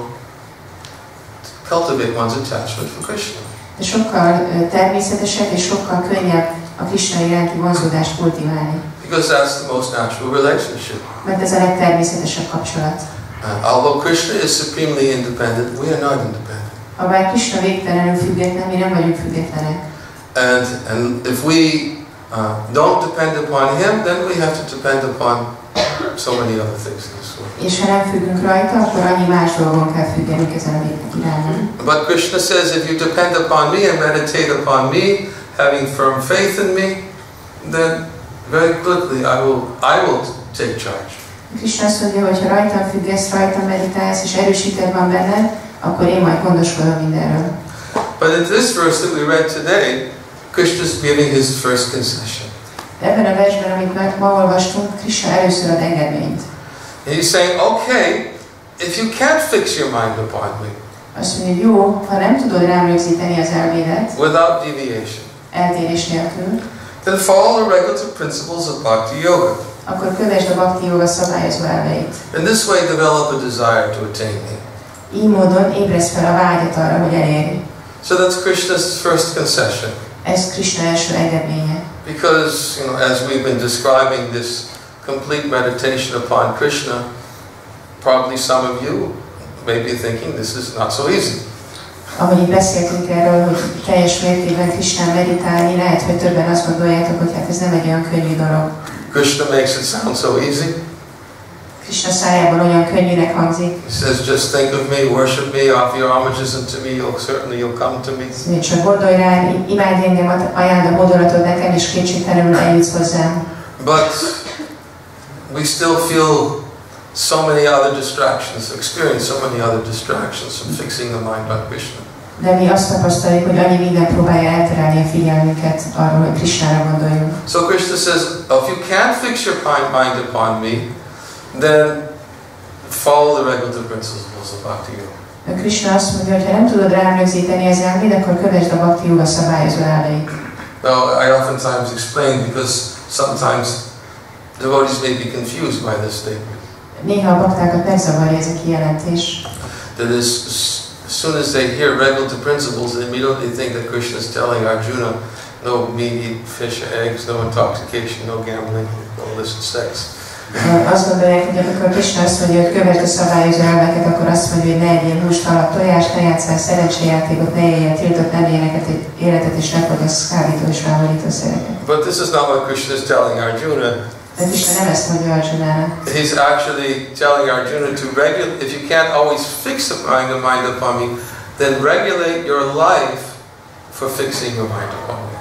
to cultivate one's attachment for Krishna. De sokkal természetesebb és sokkal könnyebb a Krishna iránti vonzódást kultiválni. Because that's the most natural relationship. Mert ez a legtermészetesebb kapcsolat. Although Krishna is supremely independent, we are not independent. Habár Krishna végtelenül független, mi nem vagyunk függetlenek. And if we don't depend upon him, then we have to depend upon so many other things in this world. És ha nem függünk rajta, akkor annyi más dolgon kell függenünk ezen a irányon. But Krishna says, if you depend upon me and meditate upon me, having firm faith in me, then very quickly I will take charge. Krishna azt mondja, hogy ha rajtam függesz, rajtam meditálsz és erősíted van benned, akkor én majd gondoskodom mindenről. But in this verse that we read today, Krishna is giving his first concession. Ebben a versben, amit ma olvastunk, Krishna először ad engedményt. And he's saying, okay, if you can't fix your mind upon me, azt mondja, hogy jó, ha nem tudod rám rögzíteni az elmédet, without deviation, eltérés nélkül, then follow the regulative principles of Bhakti Yoga. akkor kövesd a Bhakti Yoga szabályozó elveit. In this way, develop a desire to attain me. Így módon ébresz fel a vágyat arra, hogy elérj. So that's Krishna's first concession. Ez Krishna első engedménye. Because, as we've been describing this complete meditation upon Krishna, probably some of you may be thinking this is not so easy. Ahogy így beszéltünk erről, hogy teljes mértékben Krishnán meditálni, lehet, hogy többen azt gondoljátok, hogy hát ez nem egy olyan könnyű dolog. Krishna makes it sound so easy. Krishna szájában olyan könnyűnek hangzik. He says, just think of me, worship me, offer your homages unto me, you'll come to me. Csak gondolj rá, imádj engem, ajánld a hódolatod nekem, és kétségtelenül eljutsz hozzám. But we still feel so many other distractions, experience so many other distractions from fixing the mind on Krishna. De mi azt tapasztaljuk, hogy annyi minden próbálja elterelni a figyelmünket arról, hogy Krishnára gondoljunk. So Krishna says, if you can't fix your mind upon me, then follow the regulative principles of Bhakti Yoga. Krishna azt mondja, hogy ha nem tudod rám rögzíteni az elméd, akkor kövesd a Bhakti Yoga szabályozó elveit. Now, I oftentimes explain because sometimes devotees may be confused by this statement. Néha a baktákat megzavarja ez a kijelentés. That is, as soon as they hear regulative principles, they immediately think that Krishna is telling Arjuna, no meat, eat fish, eggs, no intoxication, no gambling, no illicit sex. Azt gondolják, hogy amikor Krishna azt mondja, hogy kövesd a szabályozó elveket, akkor azt mondja, hogy ne egyél húst, halat, tojást, ne játsszál szerencsejátékot, ne éljél tiltott nem életet, és ne fogyasz kábító és vámolítószereket. But this is not what Krishna is telling Arjuna. De Krishna nem ezt mondja Arjunának. He's actually telling Arjuna to regulate, if you can't always fix the mind upon me, then regulate your life for fixing your mind upon me.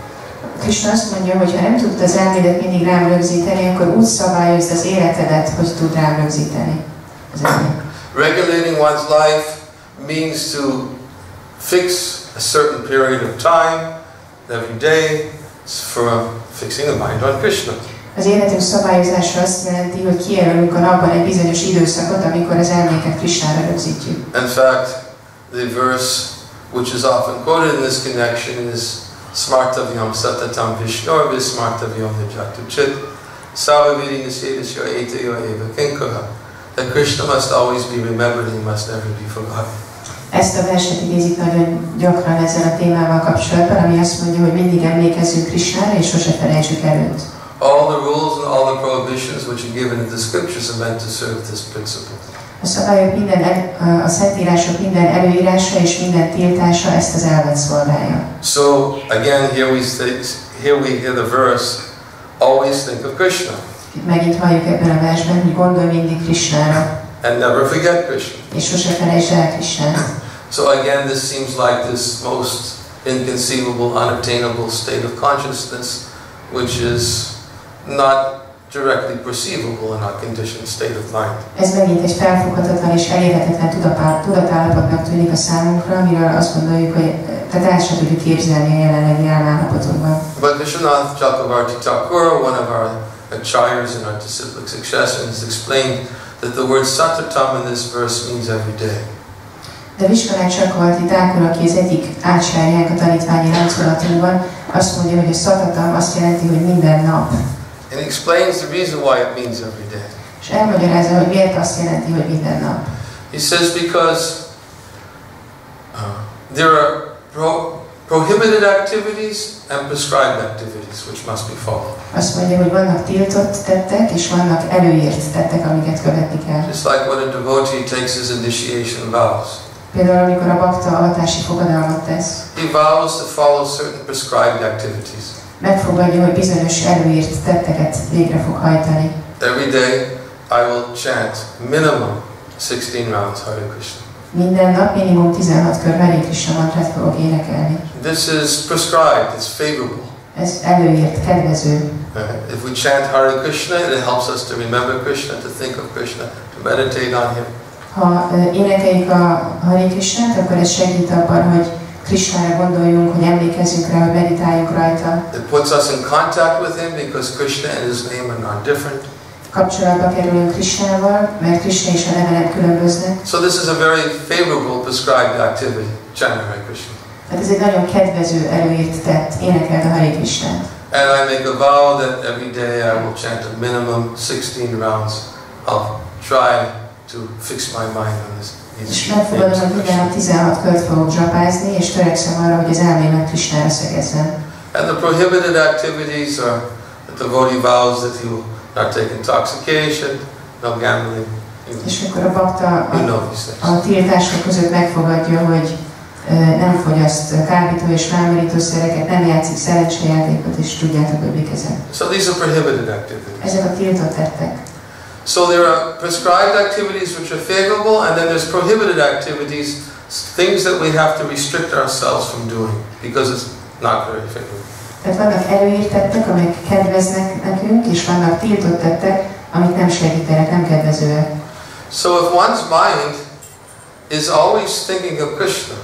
Krishna azt mondja, hogy ha nem tudod az elmédet mindig rám rögzíteni, akkor úgy szabályozd az életedet, hogy tud rám rögzíteni az elmédet. Regulating one's life means to fix a certain period of time every day for fixing the mind on Krishna. Az életünk szabályozása azt jelenti, hogy kijelölünk a napban egy bizonyos időszakot, amikor az elméket Krishnára rögzítjük. In fact, the verse which is often quoted in this connection, is Smartavyam Satatam Vishnor Vismartavyam Nijatu Chit Savaviri Nisedasya Etayo Eva Kinkara. That Krishna must always be remembered, he must never be forgotten. Ezt a verset idézik nagyon gyakran ezzel a témával kapcsolatban, ami azt mondja, hogy mindig emlékezzünk Krishnára, és sose felejtsük el őt. All the rules and all the prohibitions which are given in the scriptures are meant to serve this principle. A szabályok a szentírások minden előírása és minden tiltása ezt az elvet szolgálja. So again, here we hear the verse, always think of Krishna. Itt megint halljuk ebben a versben, hogy gondolj mindig Krishnára. And never forget Krishna. És sose felejtsd el Krishnát. So again, this seems like this most inconceivable, unattainable state of consciousness, which is not directly perceivable in our conditioned state of mind. Ez megint egy felfoghatatlan és elérhetetlen tudatállapotnak tűnik a számunkra, amiről azt gondoljuk, hogy tehát el sem tudjuk képzelni a jelenlegi állapotokban. But Vishwanath Chakravarti Thakur, one of our acharyas and our disciplic successors, explained that the word Satatam in this verse means every day. De Vishwanath Chakravarti Thakur, aki az egyik ácsárjánk a tanítványi láncolatunkban, azt mondja, hogy a Satatam azt jelenti, hogy minden nap. And he explains the reason why it means every day. És elmagyarázza, hogy miért azt jelenti, hogy minden nap. He says because there are prohibited activities and prescribed activities which must be followed. Azt mondja, hogy vannak tiltott tettek és vannak előírt tettek, amiket követni kell. Just like when a devotee takes his initiation vows. Például amikor a bakta avatási fogadalmat tesz. He vows to follow certain prescribed activities. Megfogadja, hogy bizonyos előírt tetteket végre fog hajtani. Every day I will chant minimum 16 rounds Hare Krishna. Minden nap minimum 16 kör Hare Krishna mantrát fogok énekelni. This is prescribed, it's favorable. Ez előírt, kedvező. If we chant Hare Krishna, it helps us to remember Krishna, to think of Krishna, to meditate on Him. Ha énekeljük a Hare Krishnát, akkor ez segít abban, hogy Krishnára gondoljunk, hogy emlékezzünk rá, hogy meditáljunk rajta. It puts us in contact with Him because Krishna and His name are not different. Kapcsolatba kerülünk Krishnával, mert Krishna és a neve nem különböznek. So this is a very favorable prescribed activity, chanting Hare Krishna. Hát ez egy nagyon kedvező előírt tett, énekeld a Hare Krishnát. And I make a vow that every day I will chant a minimum 16 rounds. I'll try to fix my mind on this. És megfogadom, hogy minden nap 16 kört fogok zsapázni, és törekszem arra, hogy az elmémet Krishnára szögezzem. And the prohibited activities are the devotee vows that he will not take intoxication, no gambling. És amikor a bakta a tiltások között megfogadja, hogy nem fogyaszt kábító és felmerítószereket, nem játszik szerencsejátékot, és tudjátok, hogy mik ezek. So these are prohibited activities. Ezek a tiltott tettek. So there are prescribed activities which are favorable, and then there's prohibited activities, things that we have to restrict ourselves from doing because it's not very favorable. Tehát vannak előírt tettek, amik kedveznek nekünk, és vannak tiltott tettek, amik nem segítenek, nem kedvezőek. So if one's mind is always thinking of Krishna,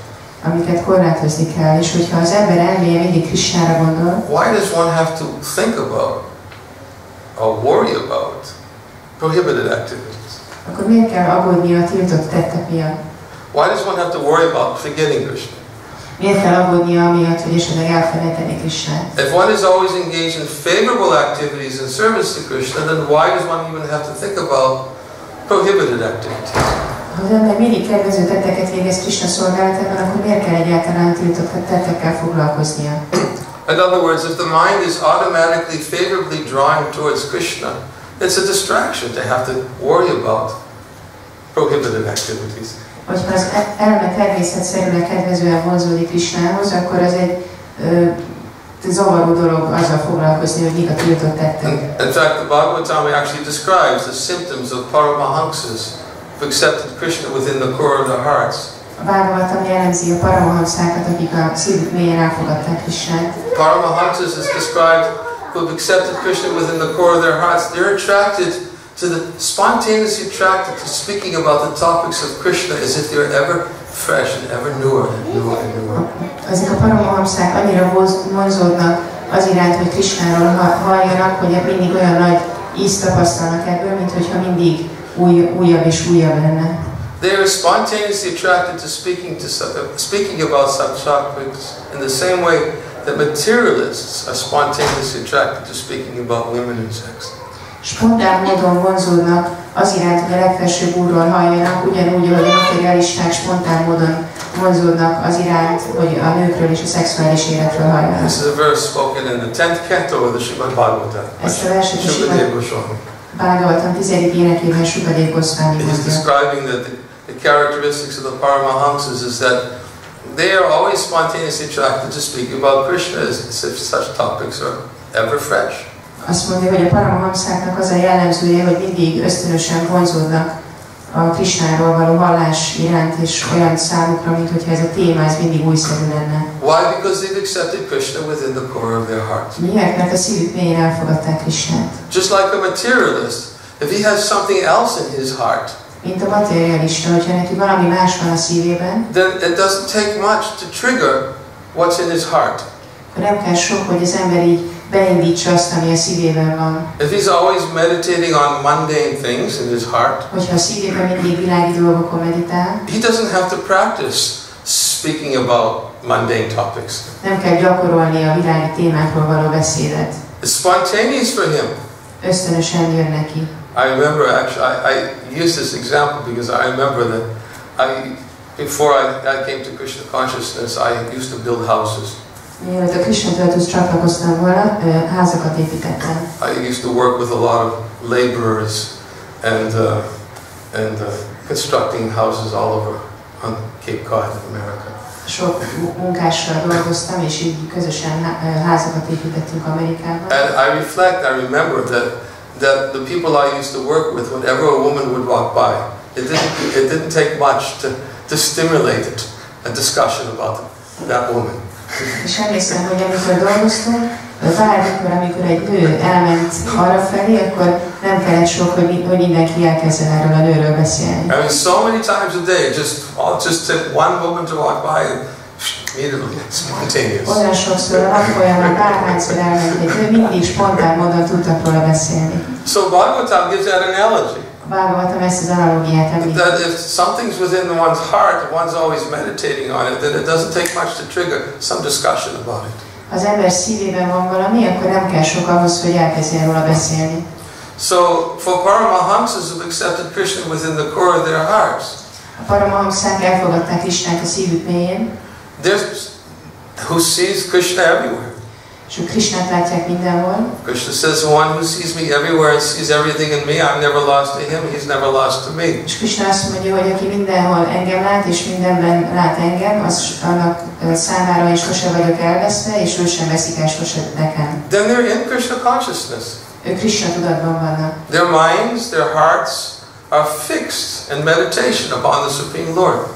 amiket korlátozni kell, és hogyha az ember elméje mindig Krishnára gondol, why does one have to think about or worry about prohibited activities? Akkor miért kell aggódni a tiltott tettek miatt? Why does one have to worry about forgetting Krishna? Miért kell aggódnia amiatt, hogy esetleg elfelejteni Krishnát? If one is always engaged in favorable activities in service to Krishna, then why does one even have to think about prohibited activities? Ha az ember mindig kedvező tetteket végez Krishna szolgálatában, akkor miért kell egyáltalán tiltott tettekkel foglalkoznia? In other words, if the mind is automatically favorably drawing towards Krishna, it's a distraction to have to worry about prohibited activities. Hogyha az elme természetszerűen kedvezően vonzódik Krishnához, akkor az egy zavaró dolog azzal foglalkozni, hogy mik a tiltott tettek. In fact, the Bhagavatam actually describes the symptoms of paramahamsas who accepted Krishna within the core of their hearts. A Bhagavatam jellemzi a paramahamsákat, akik a szívük mélyen elfogadták Krishnát. Paramahamsas is described who have accepted Krishna within the core of their hearts. They're attracted to spontaneously attracted to speaking about the topics of Krishna as if they're ever fresh and ever newer and newer and newer. Ezek a paramahamsák annyira vonzódnak az iránt, hogy Krishnáról halljanak, hogy mindig olyan nagy ízt tapasztalnak ebből, mint hogyha mindig újabb és újabb lenne. they are spontaneously attracted to speaking about such topics in the same way that materialists are spontaneously attracted to speaking about women and sex. Spontán módon vonzódnak az iránt, hogy a legfelsőbb úrról halljanak, ugyanúgy, ahogy a materialisták spontán módon vonzódnak az iránt, hogy a nőkről és a szexuális életről halljanak. This is a verse spoken in the 10th canto of the Srimad Bhagavatam. Ezt a verset a Srimad Bhagavatam 10. énekében Szülinap Goswami mondja. He's describing that the characteristics of the Paramahamsas is that they are always spontaneously attracted to speak about Krishna, as if such topics are ever fresh. Azt mondja, hogy a Paramahamsáknak az a jellemzője, hogy mindig ösztönösen vonzódnak a Krishnáról való hallás iránt, és olyan számukra, mint hogyha ez a téma ez mindig újszerű lenne. Why? Because they've accepted Krishna within the core of their heart. Miért? Mert a szívük mélyén elfogadták Krishnát. Just like a materialist, if he has something else in his heart, mint a materialista, hogyha neki valami más van a szívében, then it doesn't take much to trigger what's in his heart. Nem kell sok, hogy az ember így beindítsa azt, ami a szívében van. If he's always meditating on mundane things in his heart, hogyha a szívében mindig világi dolgokon meditál, he doesn't have to practice speaking about mundane topics. Nem kell gyakorolni a világi témákról való beszédet. It's spontaneous for him. Ösztönösen jön neki. I remember actually, I use this example because I remember that before I came to Krishna consciousness, I used to build houses. Mielőtt a Krishna tudathoz csatlakoztam volna, házakat építettem. I used to work with a lot of laborers and constructing houses all over on Cape Cod, America. Sok munkással dolgoztam, és így közösen házakat építettünk Amerikában. And I reflect, I remember that the people I used to work with, whenever a woman would walk by, it didn't take much to stimulate a discussion about that woman. És emlékszem, hogy amikor dolgoztunk, bármikor, amikor egy nő elment arrafelé, akkor nem kellett sok, hogy mindenki elkezdjen erről a nőről beszélni. I mean, so many times a day, just take one woman to walk by and immediately spontaneous. Olyan sokszor a nap folyamán bárhányszor elment egy nő, mindig spontán módon tudtak róla beszélni. So Bhagavatam gives that analogy. Bhagavatam ezt az analógiát említi. That if something's within one's heart, one's always meditating on it, then it doesn't take much to trigger some discussion about it. Ha az ember szívében van valami, akkor nem kell sok ahhoz, hogy elkezdjen róla beszélni. So for Paramahamsas who've accepted Krishna within the core of their hearts, a Paramahamsák elfogadták Krishnát a szívük mélyén, who sees Krishna everywhere. És ők Krishnát látják mindenhol. Krishna says, the one who sees me everywhere and sees everything in me, I'm never lost to him, he's never lost to me. És Krishna azt mondja, hogy aki mindenhol engem lát, és mindenben lát engem, az annak számára én sose vagyok elveszve, és ő sem veszik el sose nekem. Then they're in Krishna consciousness. Ők Krishna tudatban vannak. Their minds, their hearts are fixed in meditation upon the Supreme Lord.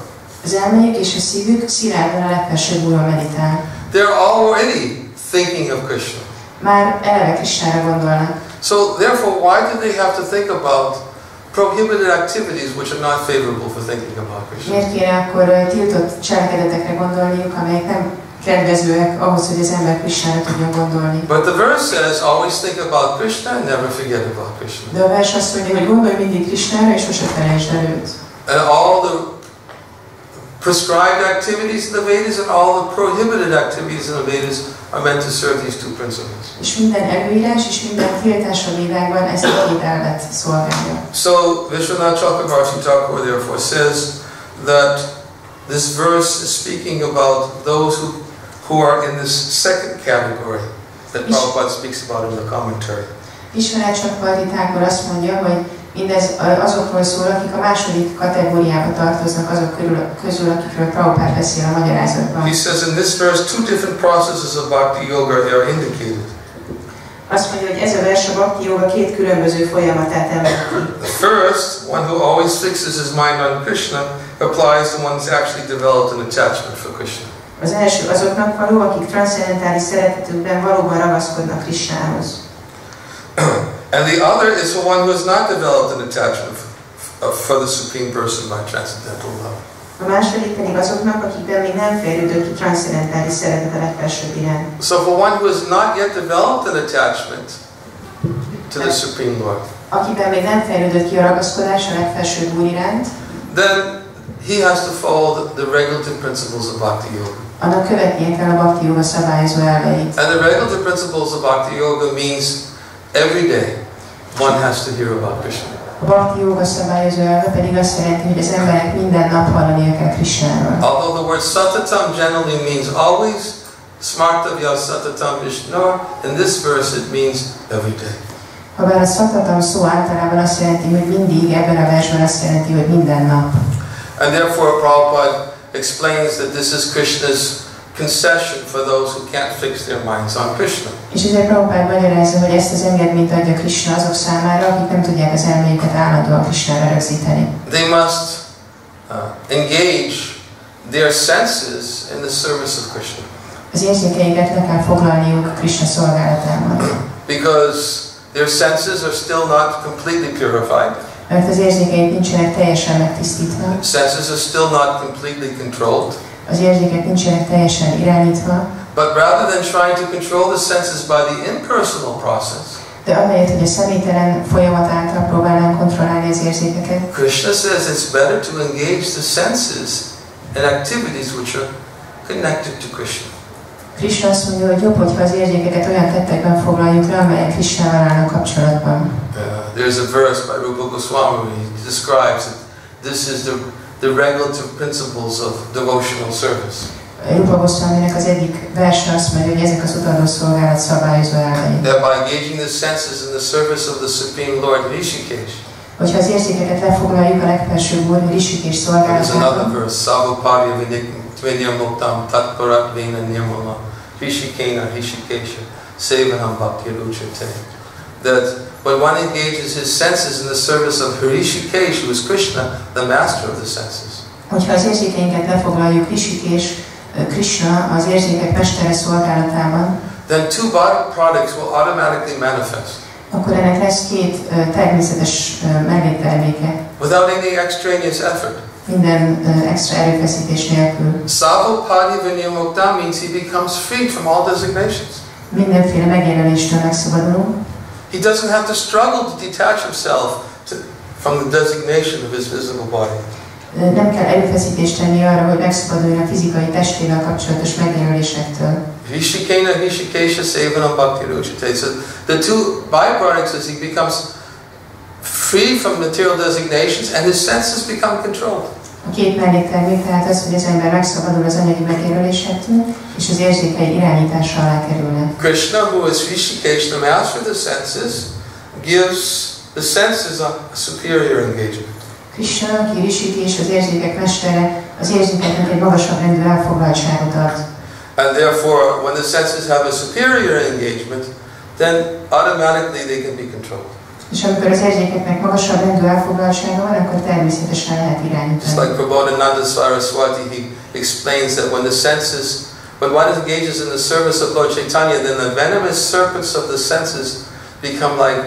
Az elméjük és a szívük szilárdan a legfelsőbb Úrra meditál. They're already thinking of Krishna. Már eleve Krishnára gondolnak. So therefore, why do they have to think about prohibited activities which are not favorable for thinking about Krishna? Miért kéne akkor tiltott cselekedetekre gondolniuk, amelyek nem kedvezőek ahhoz, hogy az ember Krishnára tudjon gondolni? But the verse says, always think about Krishna and never forget about Krishna. De a vers azt mondja, hogy gondolj mindig Krishnára, és sose felejtsd el őt. And all the prescribed activities in the Vedas and all the prohibited activities in the Vedas are meant to serve these two principles. És minden előírás és minden tiltás a világban ezt a két elvet szolgálja. So Vishwanath Chakravarti Thakur therefore says that this verse is speaking about those who are in this second category that Prabhupada speaks about in the commentary. Vishwanath Chakravarti Thakur azt mondja, hogy mindez azokról szól, akik a második kategóriába tartoznak, azok közül, akikről Prabhupada beszél a magyarázatban. He says in this verse two different processes of bhakti yoga are indicated. Azt mondja, hogy ez a vers a bhakti yoga két különböző folyamatát említi. The first, one who always fixes his mind on Krishna, applies to one who's actually developed an attachment for Krishna. Az első azoknak való, akik transzcendentális szeretetükben valóban ragaszkodnak Krishnához. And the other is for one who has not developed an attachment for the Supreme Person by transcendental love. A második pedig azoknak, akikben még nem fejlődött ki transzcendentális szeretet a legfelsőbb iránt. So for one who has not yet developed an attachment to the Supreme Lord, akiben még nem fejlődött ki a ragaszkodás a legfelsőbb Úr iránt, then he has to follow the regulative principles of Bhakti Yoga. Annak követnie kell a Bhakti Yoga szabályozó elveit. And the regulative principles of Bhakti Yoga means every day one has to hear about Krishna. A Bhakti Yoga szabályozó elve pedig azt jelenti, hogy az emberek minden nap hallania kell Krishnáról. Although the word satatam generally means always, smartavya satatam Vishnu, in this verse it means every day. Habár a satatam szó általában azt jelenti, hogy mindig, ebben a versben azt jelenti, hogy minden nap. And therefore Prabhupada explains that this is Krishna's concession for those who can't fix their minds on Krishna. És ezért Prabhupada magyarázza, hogy ezt az engedményt adja Krishna azok számára, akik nem tudják az elméjüket állandóan Krishnára rögzíteni. They must engage their senses in the service of Krishna. Az érzékeiket le kell foglalniuk Krishna szolgálatában. Because their senses are still not completely purified. Mert az érzékeik nincsenek teljesen megtisztítva. Senses are still not completely controlled. Az érzékek nincsenek teljesen irányítva. But rather than trying to control the senses by the impersonal process, De ahelyett, hogy a személytelen folyamat által próbálnánk kontrollálni az érzékeket, Krishna says it's better to engage the senses in activities which are connected to Krishna. Krishna azt mondja, hogy jobb, hogyha az érzékeket olyan tettekben foglaljuk le, amelyek Krishnával állnak kapcsolatban. There's a verse by Rupa Goswami where he describes that this is the regulative principles of devotional service. Rupa Goswaminek az egyik verse azt mondja, hogy ezek az utaló szolgálat szabályozó elvei. That by engaging the senses in the service of the Supreme Lord Rishikesh. Hogyha az érzékeket lefoglaljuk a legfelsőbb úr Rishikesh szolgálatában. There's another verse, Savapari Vinyamuktam Tatparat Vena Nirmala Rishikena Rishikesha Sevanam Bhakti Ruchate. That when one engages his senses in the service of Rishikesh, who is Krishna, the master of the senses. Hogyha az érzékeinket lefoglaljuk Rishikesh, Krishna az érzékek mestere szolgálatában, then two byproducts will automatically manifest. Akkor ennek lesz két természetes mellékterméke. Without any extraneous effort. Minden extra erőfeszítés nélkül. Savapadi Vinyamukta means he becomes freed from all designations. Mindenféle megjelöléstől megszabadulunk. He doesn't have to struggle to detach himself from the designation of his visible body. Nem kell erőfeszítést tenni arra, hogy megszabaduljon a fizikai testével kapcsolatos megjelölésektől. Rishikena Rishikesha Sevanam Bhakti Ruchate. So the two byproducts is he becomes free from material designations and his senses become controlled. A két melléktermék tehát az, hogy az ember megszabadul az anyagi megjelölésektől, és az érzékei irányítása alá kerülnek. Krishna, who is Rishikesh, the master of the senses, gives the senses a superior engagement. Krishna, aki Rishikesh, az érzékek mestere, az érzékeknek egy magasabb rendű elfoglaltságot ad. And therefore, when the senses have a superior engagement, then automatically they can be controlled. És amikor az érzékeknek magasabb rendű elfoglaltsága van, akkor természetesen lehet irányítani. It's like Prabodhananda Saraswati, he explains that when the senses, when one engages in the service of Lord Chaitanya, then the venomous serpents of the senses become like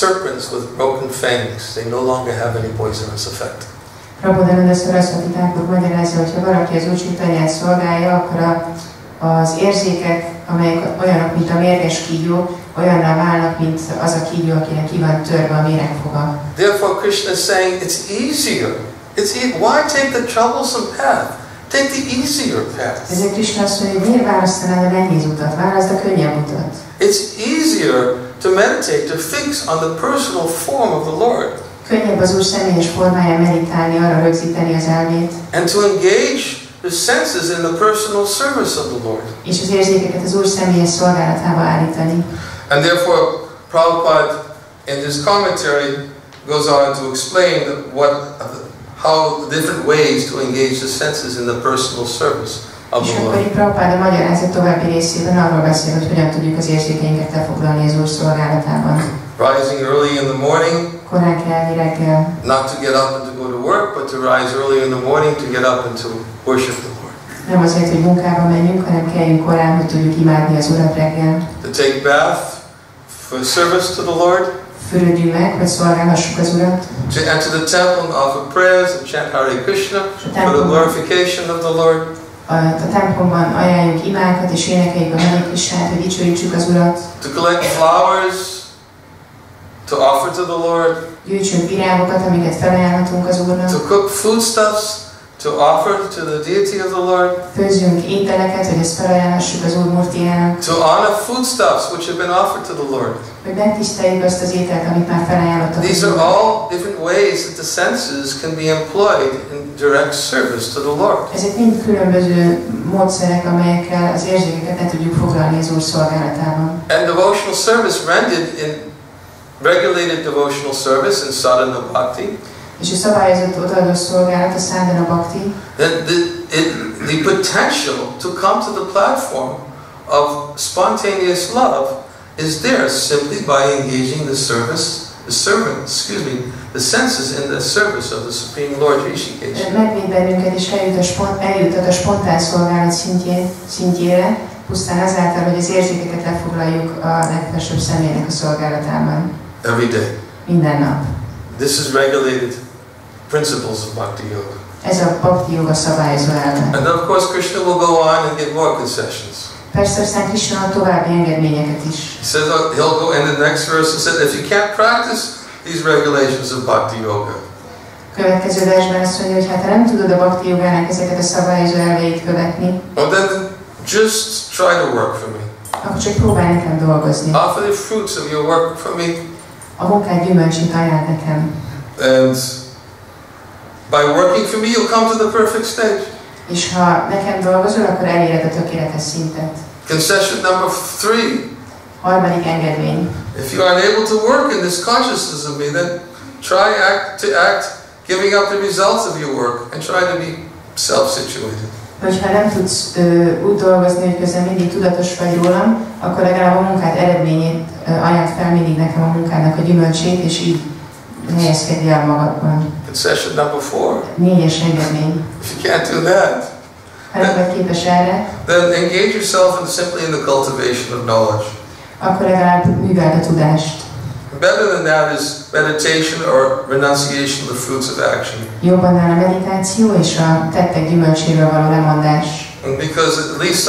serpents with broken fangs. They no longer have any poisonous effect. Prabodhananda Saraswati Thakur magyarázza, hogy ha valaki az Úr Chaitanyát szolgálja, akkor az érzékek, amelyek olyanok, mint a mérges kígyó, olyanná válnak, mint az a kígyó, akinek ki van törve a méregfoga. Therefore Krishna is saying it's easier. Why take the troublesome path? Take the easier path. Ezért Krishna azt mondja, hogy miért választanál a nehéz utat? Válaszd a könnyebb utat. It's easier to meditate, to fix on the personal form of the Lord. Könnyebb az Úr személyes formáján meditálni, arra rögzíteni az elmét. And to engage the senses in the personal service of the Lord. És az érzékeket az Úr személyes szolgálatába állítani. And therefore, Prabhupada in his commentary goes on to explain how different ways to engage the senses in the personal service of És the akkor Lord. itt Prabhupada magyarázat további részében arról beszél, hogy hogyan tudjuk az érzékeinket lefoglalni az Úr szolgálatában. Rising early in the morning, Korán kelni reggel, not to get up and to go to work, but to rise early in the morning to get up and to worship the Lord. nem azért, hogy munkába menjünk, hanem keljünk korán, hogy tudjuk imádni az Urat reggel. To take bath for service to the Lord. Fürödjünk meg, hogy szolgálhassuk az Urat. To enter the temple and offer prayers and chant Hare Krishna for the glorification of the Lord. A templomban ajánljuk imákat és énekeljük a Hare Krishnát, hogy dicsőítsük az Urat. To collect flowers to offer to the Lord, gyűjtsünk virágokat, amiket felajánlhatunk az Úrnak, to cook foodstuffs, to offer to the deity of the Lord, főzzünk ételeket, hogy ezt felajánlhassuk az Úr Murtiának, to honor foodstuffs which have been offered to the Lord. hogy megtiszteljük azt az ételt, amit már felajánlottak. These are all different ways that the senses can be employed in direct service to the Lord. Ezek mind különböző módszerek, amelyekkel az érzékeket ne tudjuk foglalni az Úr szolgálatában. And devotional service rendered in regulated devotional service in sadhana bhakti, És a szabályozott odaadó szolgálat, a sadhana bhakti, the potential to come to the platform of spontaneous love is there simply by engaging the senses in the service of the Supreme Lord Rishikesh. megvéd bennünket és eljuttat a spontán szolgálat szintjére, pusztán azáltal, hogy az érzékeket lefoglaljuk a legfelsőbb személynek a szolgálatában. Every day. Minden nap. This is regulated principles of Bhakti Yoga. Ez a Bhakti Yoga szabályozó elve. And then of course Krishna will go on and give more concessions. Persze aztán Krishna ad további engedményeket is. He says he'll go in the next verse and said if you can't practice these regulations of Bhakti Yoga, Következő versben azt mondja, hogy hát ha nem tudod a Bhakti Yogának ezeket a szabályozó elveit követni, well then just try to work for me. akkor csak próbálj nekem dolgozni. Offer the fruits of your work for me. A munkád gyümölcsét ajánl nekem. And by working for me you'll come to the perfect stage. És ha nekem dolgozol, akkor eléred a tökéletes szintet. Concession number 3. Harmadik engedmény. If you are unable to work in this consciousness of me, then try to act giving up the results of your work and try to be self-situated. Hogyha nem tudsz úgy dolgozni, hogy közben mindig tudatos vagy rólam, akkor legalább a munkád eredményét ajánl fel mindig nekem a munkádnak a gyümölcsét, és így helyezkedj el magadban. Concession number 4. 4-es engedmény. If you can't do that, Ha nem vagy képes erre, then engage yourself simply in the cultivation of knowledge. akkor legalább műveld a tudást. Better than that is meditation or renunciation of the fruits of action. Jobb annál a meditáció és a tettek gyümölcséről való lemondás. And because at least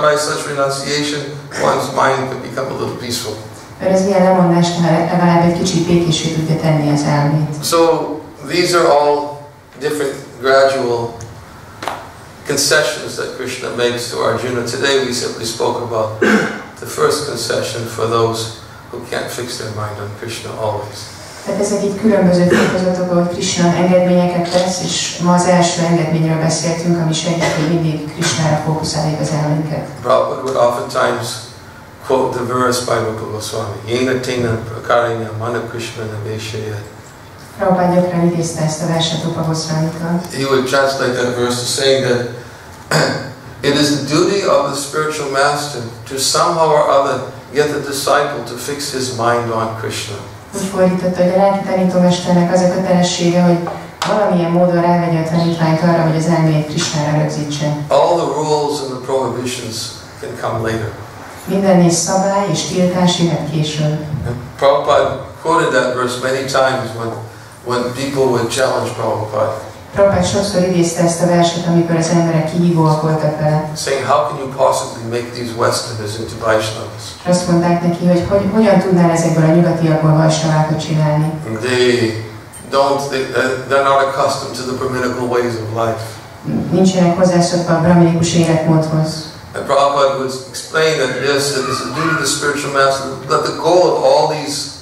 by such renunciation, one's mind can become a little peaceful. Mert az ilyen lemondás legalább egy kicsit békésé tudja tenni az elmét. So these are all different gradual concessions that Krishna makes to Arjuna. Today we simply spoke about the first concession for those who can't fix their mind on Krishna always. Tehát ezek itt különböző fokozatok, ahol Krishna engedményeket tesz, és ma az első engedményről beszéltünk, ami segít, hogy mindig Krishnára fókuszáljuk az elménket. Prabhupada would oftentimes quote the verse by Rupa Goswami, Yena tena prakarinya mana Krishna naveshaya. Prabhupada gyakran idézte ezt a verset Rupa Goswamitól. He would translate that verse as saying that it is the duty of the spiritual master to somehow or other get the disciple to fix his mind on Krishna. Úgy fordította, hogy a lelki tanítómesternek az a kötelessége, hogy valamilyen módon rávegye a tanítványt arra, hogy az elméjét Krishnára rögzítse. All the rules and the prohibitions can come later. Minden szabály és tiltás jöhet később. And Prabhupada quoted that verse many times when people would challenge Prabhupada. Prabhupada sokszor idézte ezt a verset, amikor az emberek kihívóak voltak vele. Saying, how can you possibly make these Westerners into Vaishnavas? Azt mondták neki, hogy hogyan tudnál ezekből a nyugatiakból vajsnavákat csinálni. They're not accustomed to the Brahminical ways of life. Nincsenek hozzászokva a brahminikus életmódhoz. And Prabhupada would explain that yes, it is the duty of the spiritual master, that the goal of all these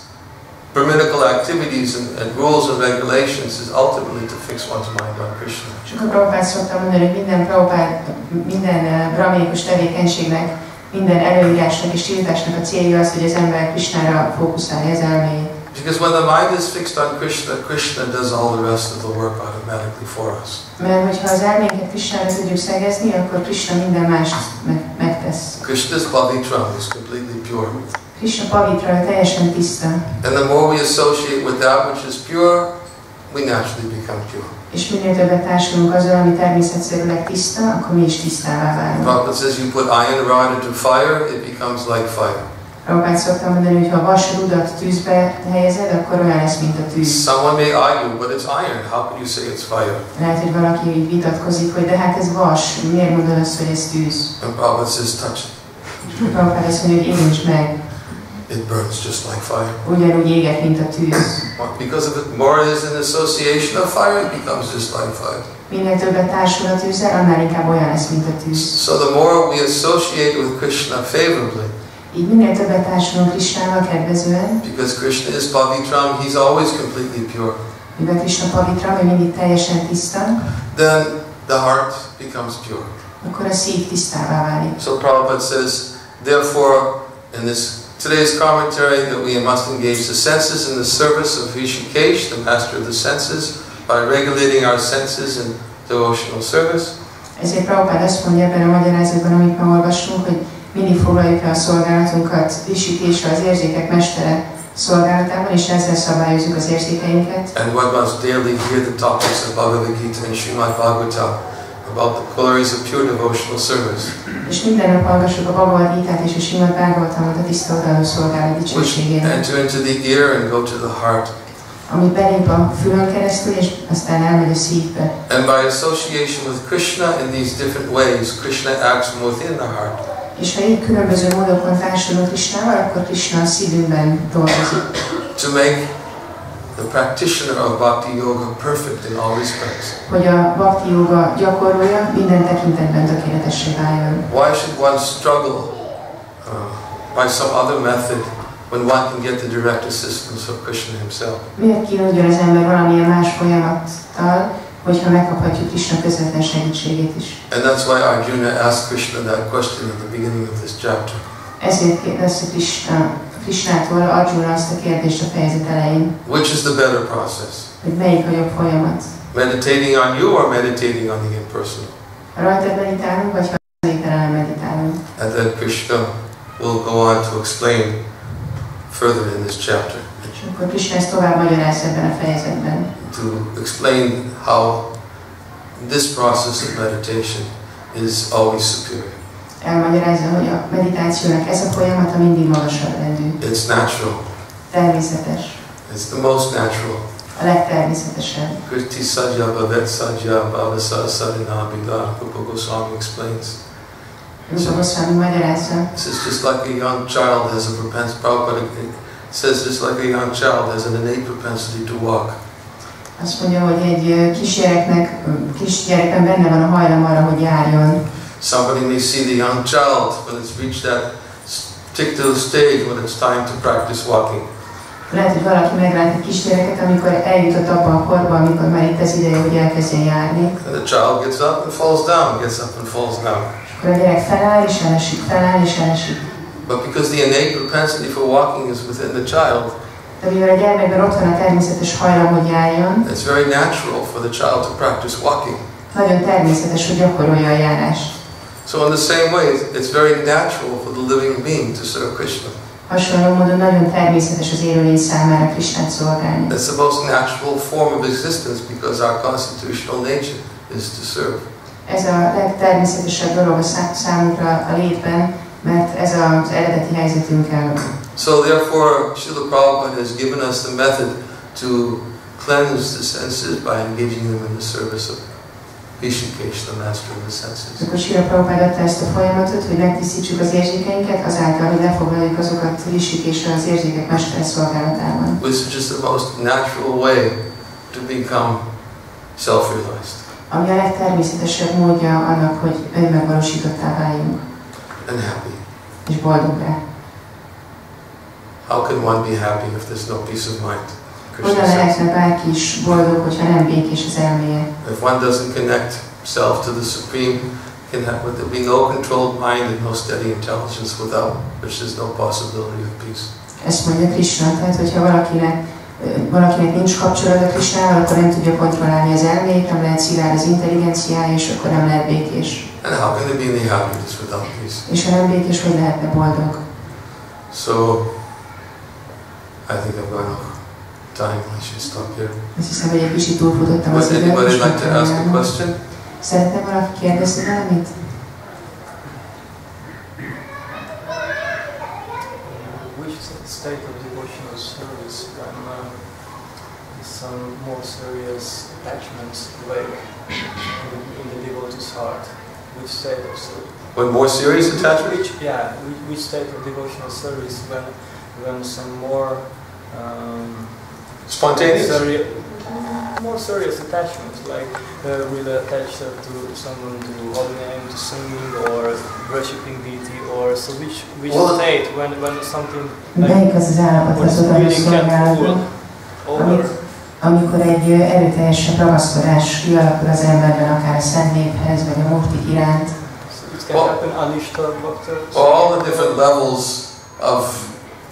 Brahminical activities and rules and regulations is ultimately to fix one's mind on Krishna. És akkor Prabhupada szokta mondani, hogy minden brahminikus tevékenységnek, minden előírásnak és tiltásnak a célja az, hogy az ember Krishnára fókuszálja az elméjét. Because when the mind is fixed on Krishna, Krishna does all the rest of the work automatically for us. Mert hogyha az elménket Krishnára tudjuk szegezni, akkor Krishna minden mást megtesz. Krishna's pavitra is completely pure. Krishna pavitra teljesen tiszta. And the more we associate with that which is pure, we naturally become pure. És minél többet társulunk azzal, ami természetszerűleg tiszta, akkor mi is tisztává válunk. Prabhupada says you put iron rod into fire, it becomes like fire. Prabhupada szoktam mondani, hogy ha vasrudat tűzbe helyezed, akkor olyan lesz, mint a tűz. Someone may argue, but it's iron. How can you say it's fire? Lehet, hogy valaki így vitatkozik, hogy de hát ez vas, miért mondod azt, hogy ez tűz? And Prabhupada says, touch it. Prabhupada azt mondja, hogy érintsd meg. it burns just like fire. Ugyanúgy éget, mint a tűz. Because of it, more is in association of fire, it becomes just like fire. Minél többet társul a tűzzel, annál inkább olyan lesz, mint a tűz. So the more we associate with Krishna favorably, így minél többet társulunk Krishnával kedvezően, because Krishna is Pavitram, he's always completely pure. Mivel Krishna Pavitram, ő mindig teljesen tiszta, then the heart becomes pure. Akkor a szív tisztává válik. So Prabhupada says, therefore, in this today's commentary, that we must engage the senses in the service of Rishikesh, the master of the senses, by regulating our senses in devotional service. Ezért Prabhupada azt mondja ebben a magyarázatban, amit ma olvasunk, hogy mindig foglaljuk el a szolgálatunkat Rishikeshre, az érzékek mestere szolgálatában, és ezzel szabályozzuk az érzékeinket. And one must daily hear the topics of Bhagavad Gita and Srimad Bhagavatam about the glories of pure devotional service. És minden nap hallgassuk a Bhagavad Gitát és a Srimad Bhagavatamot a tiszta odaadó szolgálat dicsőségéről. Enter into the ear and go to the heart. Ami belép a fülön keresztül, és aztán elmegy a szívbe. And by association with Krishna in these different ways, Krishna acts from within the heart. És ha így különböző módokon társulunk Krishnával, akkor Krishna a szívünkben dolgozik. To make the practitioner of Bhakti Yoga perfect in all respects. Hogy a Bhakti Yoga gyakorolja minden tekintetben tökéletessé váljon. Why should one struggle by some other method when one can get the direct assistance of Krishna himself? Miért kínlódjon az ember valamilyen más folyamattal, hogyha megkaphatjuk Krishna közvetlen segítségét is? And that's why Arjuna asked Krishna that question at the beginning of this chapter. Ezért kérdezte Krishnától Arjuna azt a kérdést a fejezet elején. Which is the better process? Hogy melyik a jobb folyamat? Meditating on you or meditating on the impersonal? Rajtad meditálunk, vagy ha végtelen meditálunk? And then Krishna will go on to explain further in this chapter. És akkor Krishna ezt tovább magyaráz ebben a fejezetben. To explain how this process of meditation is always superior. Elmagyarázza, hogy a meditációnak ez a folyamata mindig magasabb rendű. It's natural. Természetes. It's the most natural. A legtermészetesebb. Kriti Sajja Bhavet Sajja Bhavasa Sadhana Bidar Rupa Goswami explains. Rupa Goswami magyarázza. This is just like a young child has a propensity. Prabhupada says just like a young child has an innate propensity to walk. Azt mondja, hogy egy kisgyerekben benne van a hajlam arra, hogy járjon. Somebody may see the young child when it's reached that particular stage when it's time to practice walking. Lehet, hogy valaki meglát egy kisgyereket, amikor eljutott abba a korba, amikor már itt az ideje, hogy elkezdjen járni. And the child gets up and falls down, gets up and falls down. Akkor a gyerek feláll és elesik, feláll és elesik. But because the innate propensity for walking is within the child, de mivel a gyermekben ott van a természetes hajlam, hogy járjon, it's very natural for the child to practice walking. Nagyon természetes, hogy gyakorolja a járást. So in the same way, it's very natural for the living being to serve Krishna. Hasonló módon nagyon természetes az élőlény számára Krishnát szolgálni. That's the most natural form of existence because our constitutional nature is to serve. Ez a legtermészetesebb dolog a számunkra a létben, mert ez az eredeti helyzetünkkel. So therefore, Srila Prabhupada has given us the method to cleanse the senses by engaging them in the service of Rishikesh, the master of the senses. Akkor Srila Prabhupada adta ezt a folyamatot, hogy megtisztítsuk az érzékeinket, azáltal, hogy lefoglaljuk azokat Rishikeshre, az érzékek mestere szolgálatában. Which is just the most natural way to become self-realized. Ami a legtermészetesebb módja annak, hogy önmegvalósítottá váljunk. And happy. És boldoggá. How can one be happy if there's no peace of mind? Hogyan lehetne bárki is boldog, hogyha nem békés az elméje? If one doesn't connect self to the Supreme, there be no controlled mind and no steady intelligence without which there's no possibility of peace. Ezt mondja Krishna, tehát hogyha valakinek nincs kapcsolata Krishnával, akkor nem tudja kontrollálni az elméjét, nem lehet szilárd az intelligenciája, és akkor nem lehet békés. And how can there be any happiness without peace? És ha nem békés, hogy lehetne boldog? So, I think I'm going off time. I should stop here. Azt hiszem, hogy egy kicsit túlfutottam az időt. Would anybody like to ask a időt. question? Szeretne valaki kérdezni valamit? Which state of devotional service when some more serious attachments wake in the devotee's heart? Which state of service? When more serious attachment? Which state of devotional service when when some more spontaneous, more serious attachments, like we'll attach to someone to holy name, to singing, or worshipping deity, or so which state when something melyik az az állapot az odaadó szolgálatban, amikor egy erőteljesebb ragaszkodás kialakul az emberben, akár a szent néphez, vagy a murtik iránt. All the different levels of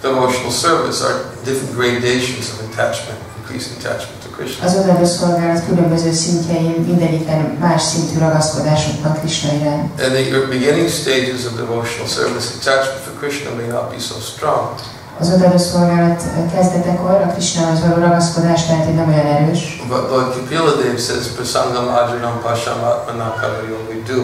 devotional service are different gradations of attachment, increasing attachment to Krishna. Az odaadó szolgálat különböző szintjein mindegyiken más szintű ragaszkodásunk van Krishna iránt. In the beginning stages of devotional service, attachment for Krishna may not be so strong. Az odaadó szolgálat kezdetekor a Krishnához való ragaszkodás lehet, hogy nem olyan erős. But Lord Kapila Dev says, Prasangam Ajaram Pasham Atmana Kavayo, we do.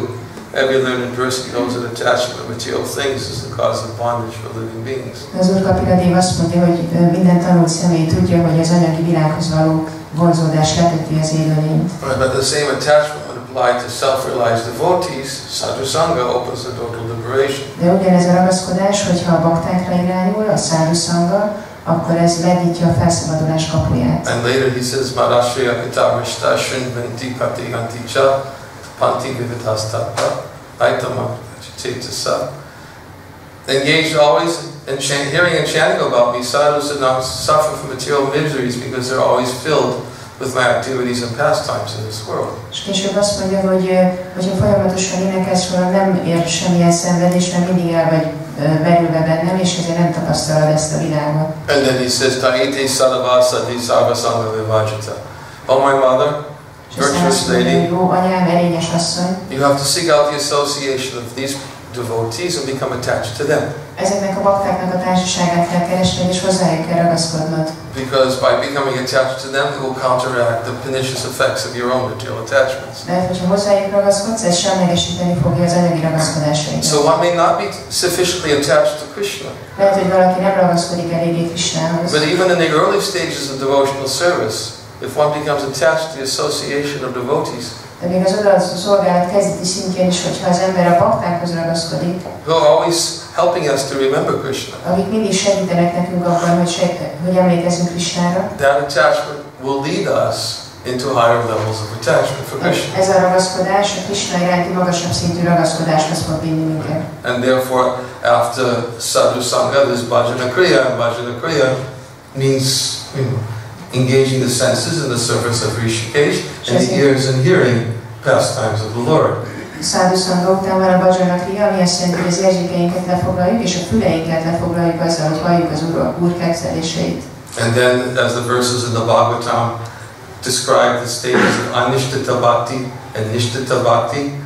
Every learned person knows that attachment to material things is the cause of bondage for living beings. Az Úr Kapila Dev azt mondja, hogy minden tanult személy tudja, hogy az anyagi világhoz való vonzódás leköti az élőlényt. But the same attachment would apply to self-realized devotees. Sadhu Sangha opens the door to liberation. De ugyanez a ragaszkodás, hogyha a baktákra irányul, a Sadhu Sangha, akkor ez megnyitja a felszabadulás kapuját. And later he says, Marashriya Kitavrishta Shrinvanti Katiganti Cha Panti Vividhastapa Aitama Chitesa. Engaged always in hearing and chanting about me, sadhus do not suffer from material miseries because they're always filled with my activities and pastimes in this world. És később azt mondja, hogy folyamatosan énekelsz róla, nem ér semmilyen szenvedés, mert mindig el vagy merülve bennem, és ezért nem tapasztalod ezt a világot. And then he says, Taite Sadavasa Di Sarvasanga Vivajita. Oh my mother, virtuous lady, jó anyám, erényes asszony, you have to seek out the association of these devotees and become attached to them. Ezeknek a baktáknak a társaságát kell keresned, és hozzájuk kell ragaszkodnod. Because by becoming attached to them, it will counteract the pernicious effects of your own material attachments. Mert hogyha hozzájuk ragaszkodsz, ez semlegesíteni fogja az anyagi ragaszkodásaidat. So one may not be sufficiently attached to Krishna. Lehet, hogy valaki nem ragaszkodik eléggé Krishnához. But even in the early stages of devotional service, if one becomes attached to the association of devotees, de még az odaadó szolgálat kezdeti szintjén is, hogyha az ember a baktákhoz ragaszkodik, who are always helping us to remember Krishna, akik mindig segítenek nekünk abban, hogy emlékezzünk Krishnára, that attachment will lead us into higher levels of attachment for Krishna. Ez a ragaszkodás a Krishna iránti magasabb szintű ragaszkodáshoz fog vinni minket. And therefore, after sadhu sangha, there's bhajana kriya, and bhajana kriya means, engaging the senses in the service of Rishikesh and the ears in hearing pastimes of the Lord. Sadhu Sangha után van a bhajana kriya, ami azt jelenti, hogy az érzékeinket lefoglaljuk, és a füleinket lefoglaljuk azzal, hogy halljuk az Úr kegzeléseit. And then, as the verses in the Bhagavatam describe the stages of anishtita bhakti and nishtita bhakti,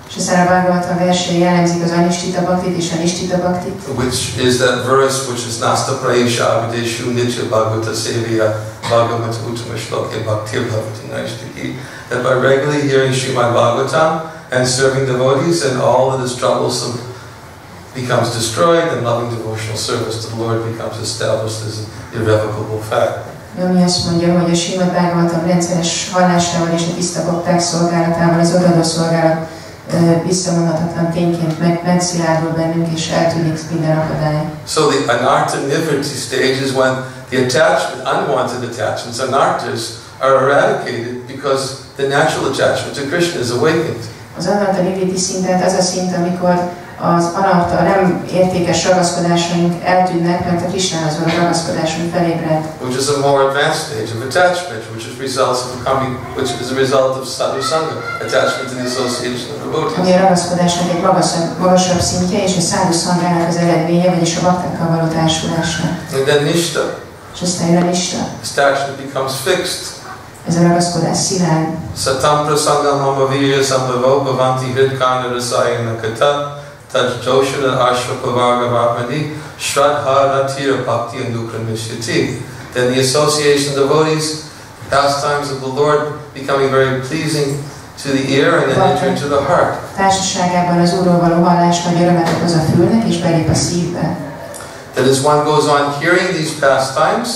és aztán a Bhagavatam versei jellemzik az anishtita bhaktit és a nishtita bhaktit, which is that verse which is nasta prayesha abhideshu nitya bhagavata seviya bhagavata uttama shloke bhaktir bhavati naishtiki, that by regularly hearing Srimad Bhagavatam and serving devotees, and all that is troublesome becomes destroyed, and loving devotional service to the Lord becomes established as an irrevocable fact. Ami azt mondja, hogy a Srimad Bhagavatam rendszeres hallásával és a tiszta bakták szolgálatával az odaadó szolgálat visszavonhatatlan tényként megszilárdul bennünk, és eltűnik minden akadály. So the anartha nivriti stage is when the attachment, unwanted attachments, anarthas, are eradicated because the natural attachment to Krishna is awakened. Az anartha nivriti szinten az a szint, amikor az anartha nem értékes ragaszkodásaink eltűnnek, mert a Krishnához való ragaszkodásunk felébred. Which is a more advanced stage of attachment, which is a result of sadhu sangha, attachment to the association of devotees. Ami a ragaszkodásnak egy magasabb szintje, és a Sadhu Sanghának az eredménye, vagyis a baktákkal való társulásnak. And then nishta. És aztán jön a nishta. This attachment becomes fixed. Ez a ragaszkodás szilárd. Satam prasangam mama virya sambhavo bhavanti hridkana rasayana kata taj joshana ashvapavarga vapmani shraddha ratira bhakti andukra nishyati. Then the association of devotees, pastimes of the Lord, becoming very pleasing to the ear and then enter into the heart. Társaságában az Úrról való hallás nagy örömet okoz a fülnek, és belép a szívbe. That as one goes on hearing these pastimes,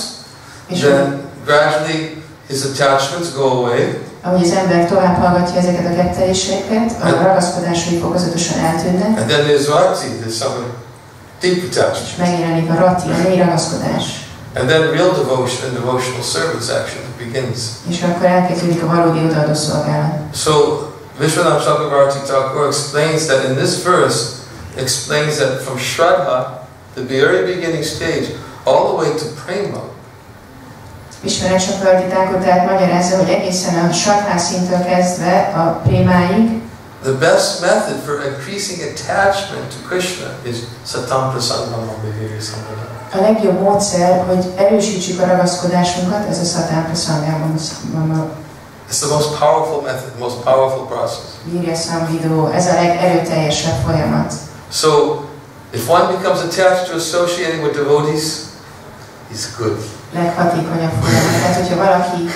then gradually his attachments go away. Ahogy az ember tovább hallgatja ezeket a ketteléseket, a ragaszkodásai fokozatosan eltűnnek. And then there's rati, there's someone Deep attachment. És megjelenik a rati, a mély ragaszkodás. And then real devotion and devotional service actually begins. És akkor elkezdődik a valódi odaadó szolgálat. So Vishwanath Chakravarti Thakur explains that in this verse, explains that from Shraddha, the very beginning stage, all the way to Prema. Vishwanath Chakravarti Thakur tehát magyarázza, hogy egészen a Shraddha szinttől kezdve a Prémáig the best method for increasing attachment to Krishna is satam prasangam abhiviri sambhava. A legjobb módszer, hogy erősítsük a ragaszkodásunkat, ez a satam prasangam. It's the most powerful method, most powerful process. Virya samvidó, ez a legerőteljesebb folyamat. So, if one becomes attached to associating with devotees, he's good. Leghatékonyabb folyamat. Tehát, hogyha valaki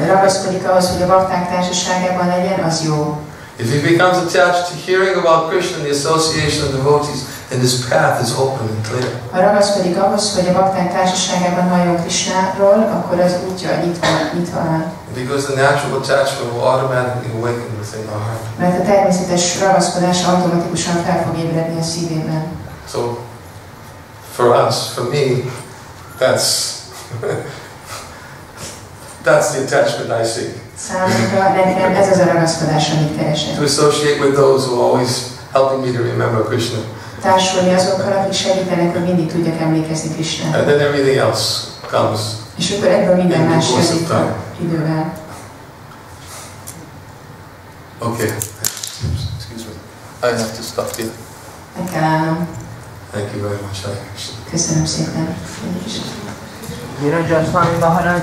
ragaszkodik ahhoz, hogy a bakták társaságában legyen, az jó. If he becomes attached to hearing about Krishna and the association of devotees, then his path is open and clear. Ha ragaszkodik ahhoz, hogy a bakták társaságában halljon Krishnáról, akkor az útja nyitva áll. Because the natural attachment will automatically awaken within the heart. Mert a természetes ragaszkodás automatikusan fel fog ébredni a szívében. So, for us, for me, that's that's the attachment I seek. Számunkra, nekem ez az a ragaszkodás, amit keresek. To associate with those who are always helping me to remember Krishna. Társulni azokkal, akik segítenek, hogy mindig tudjak emlékezni Krishnára. And then everything else comes. És akkor ebből minden más jön idővel. Okay. Excuse me. I have to stop here. Meg kell állnom. Thank you very much. Köszönöm szépen. Niranjana Swami Maharaj.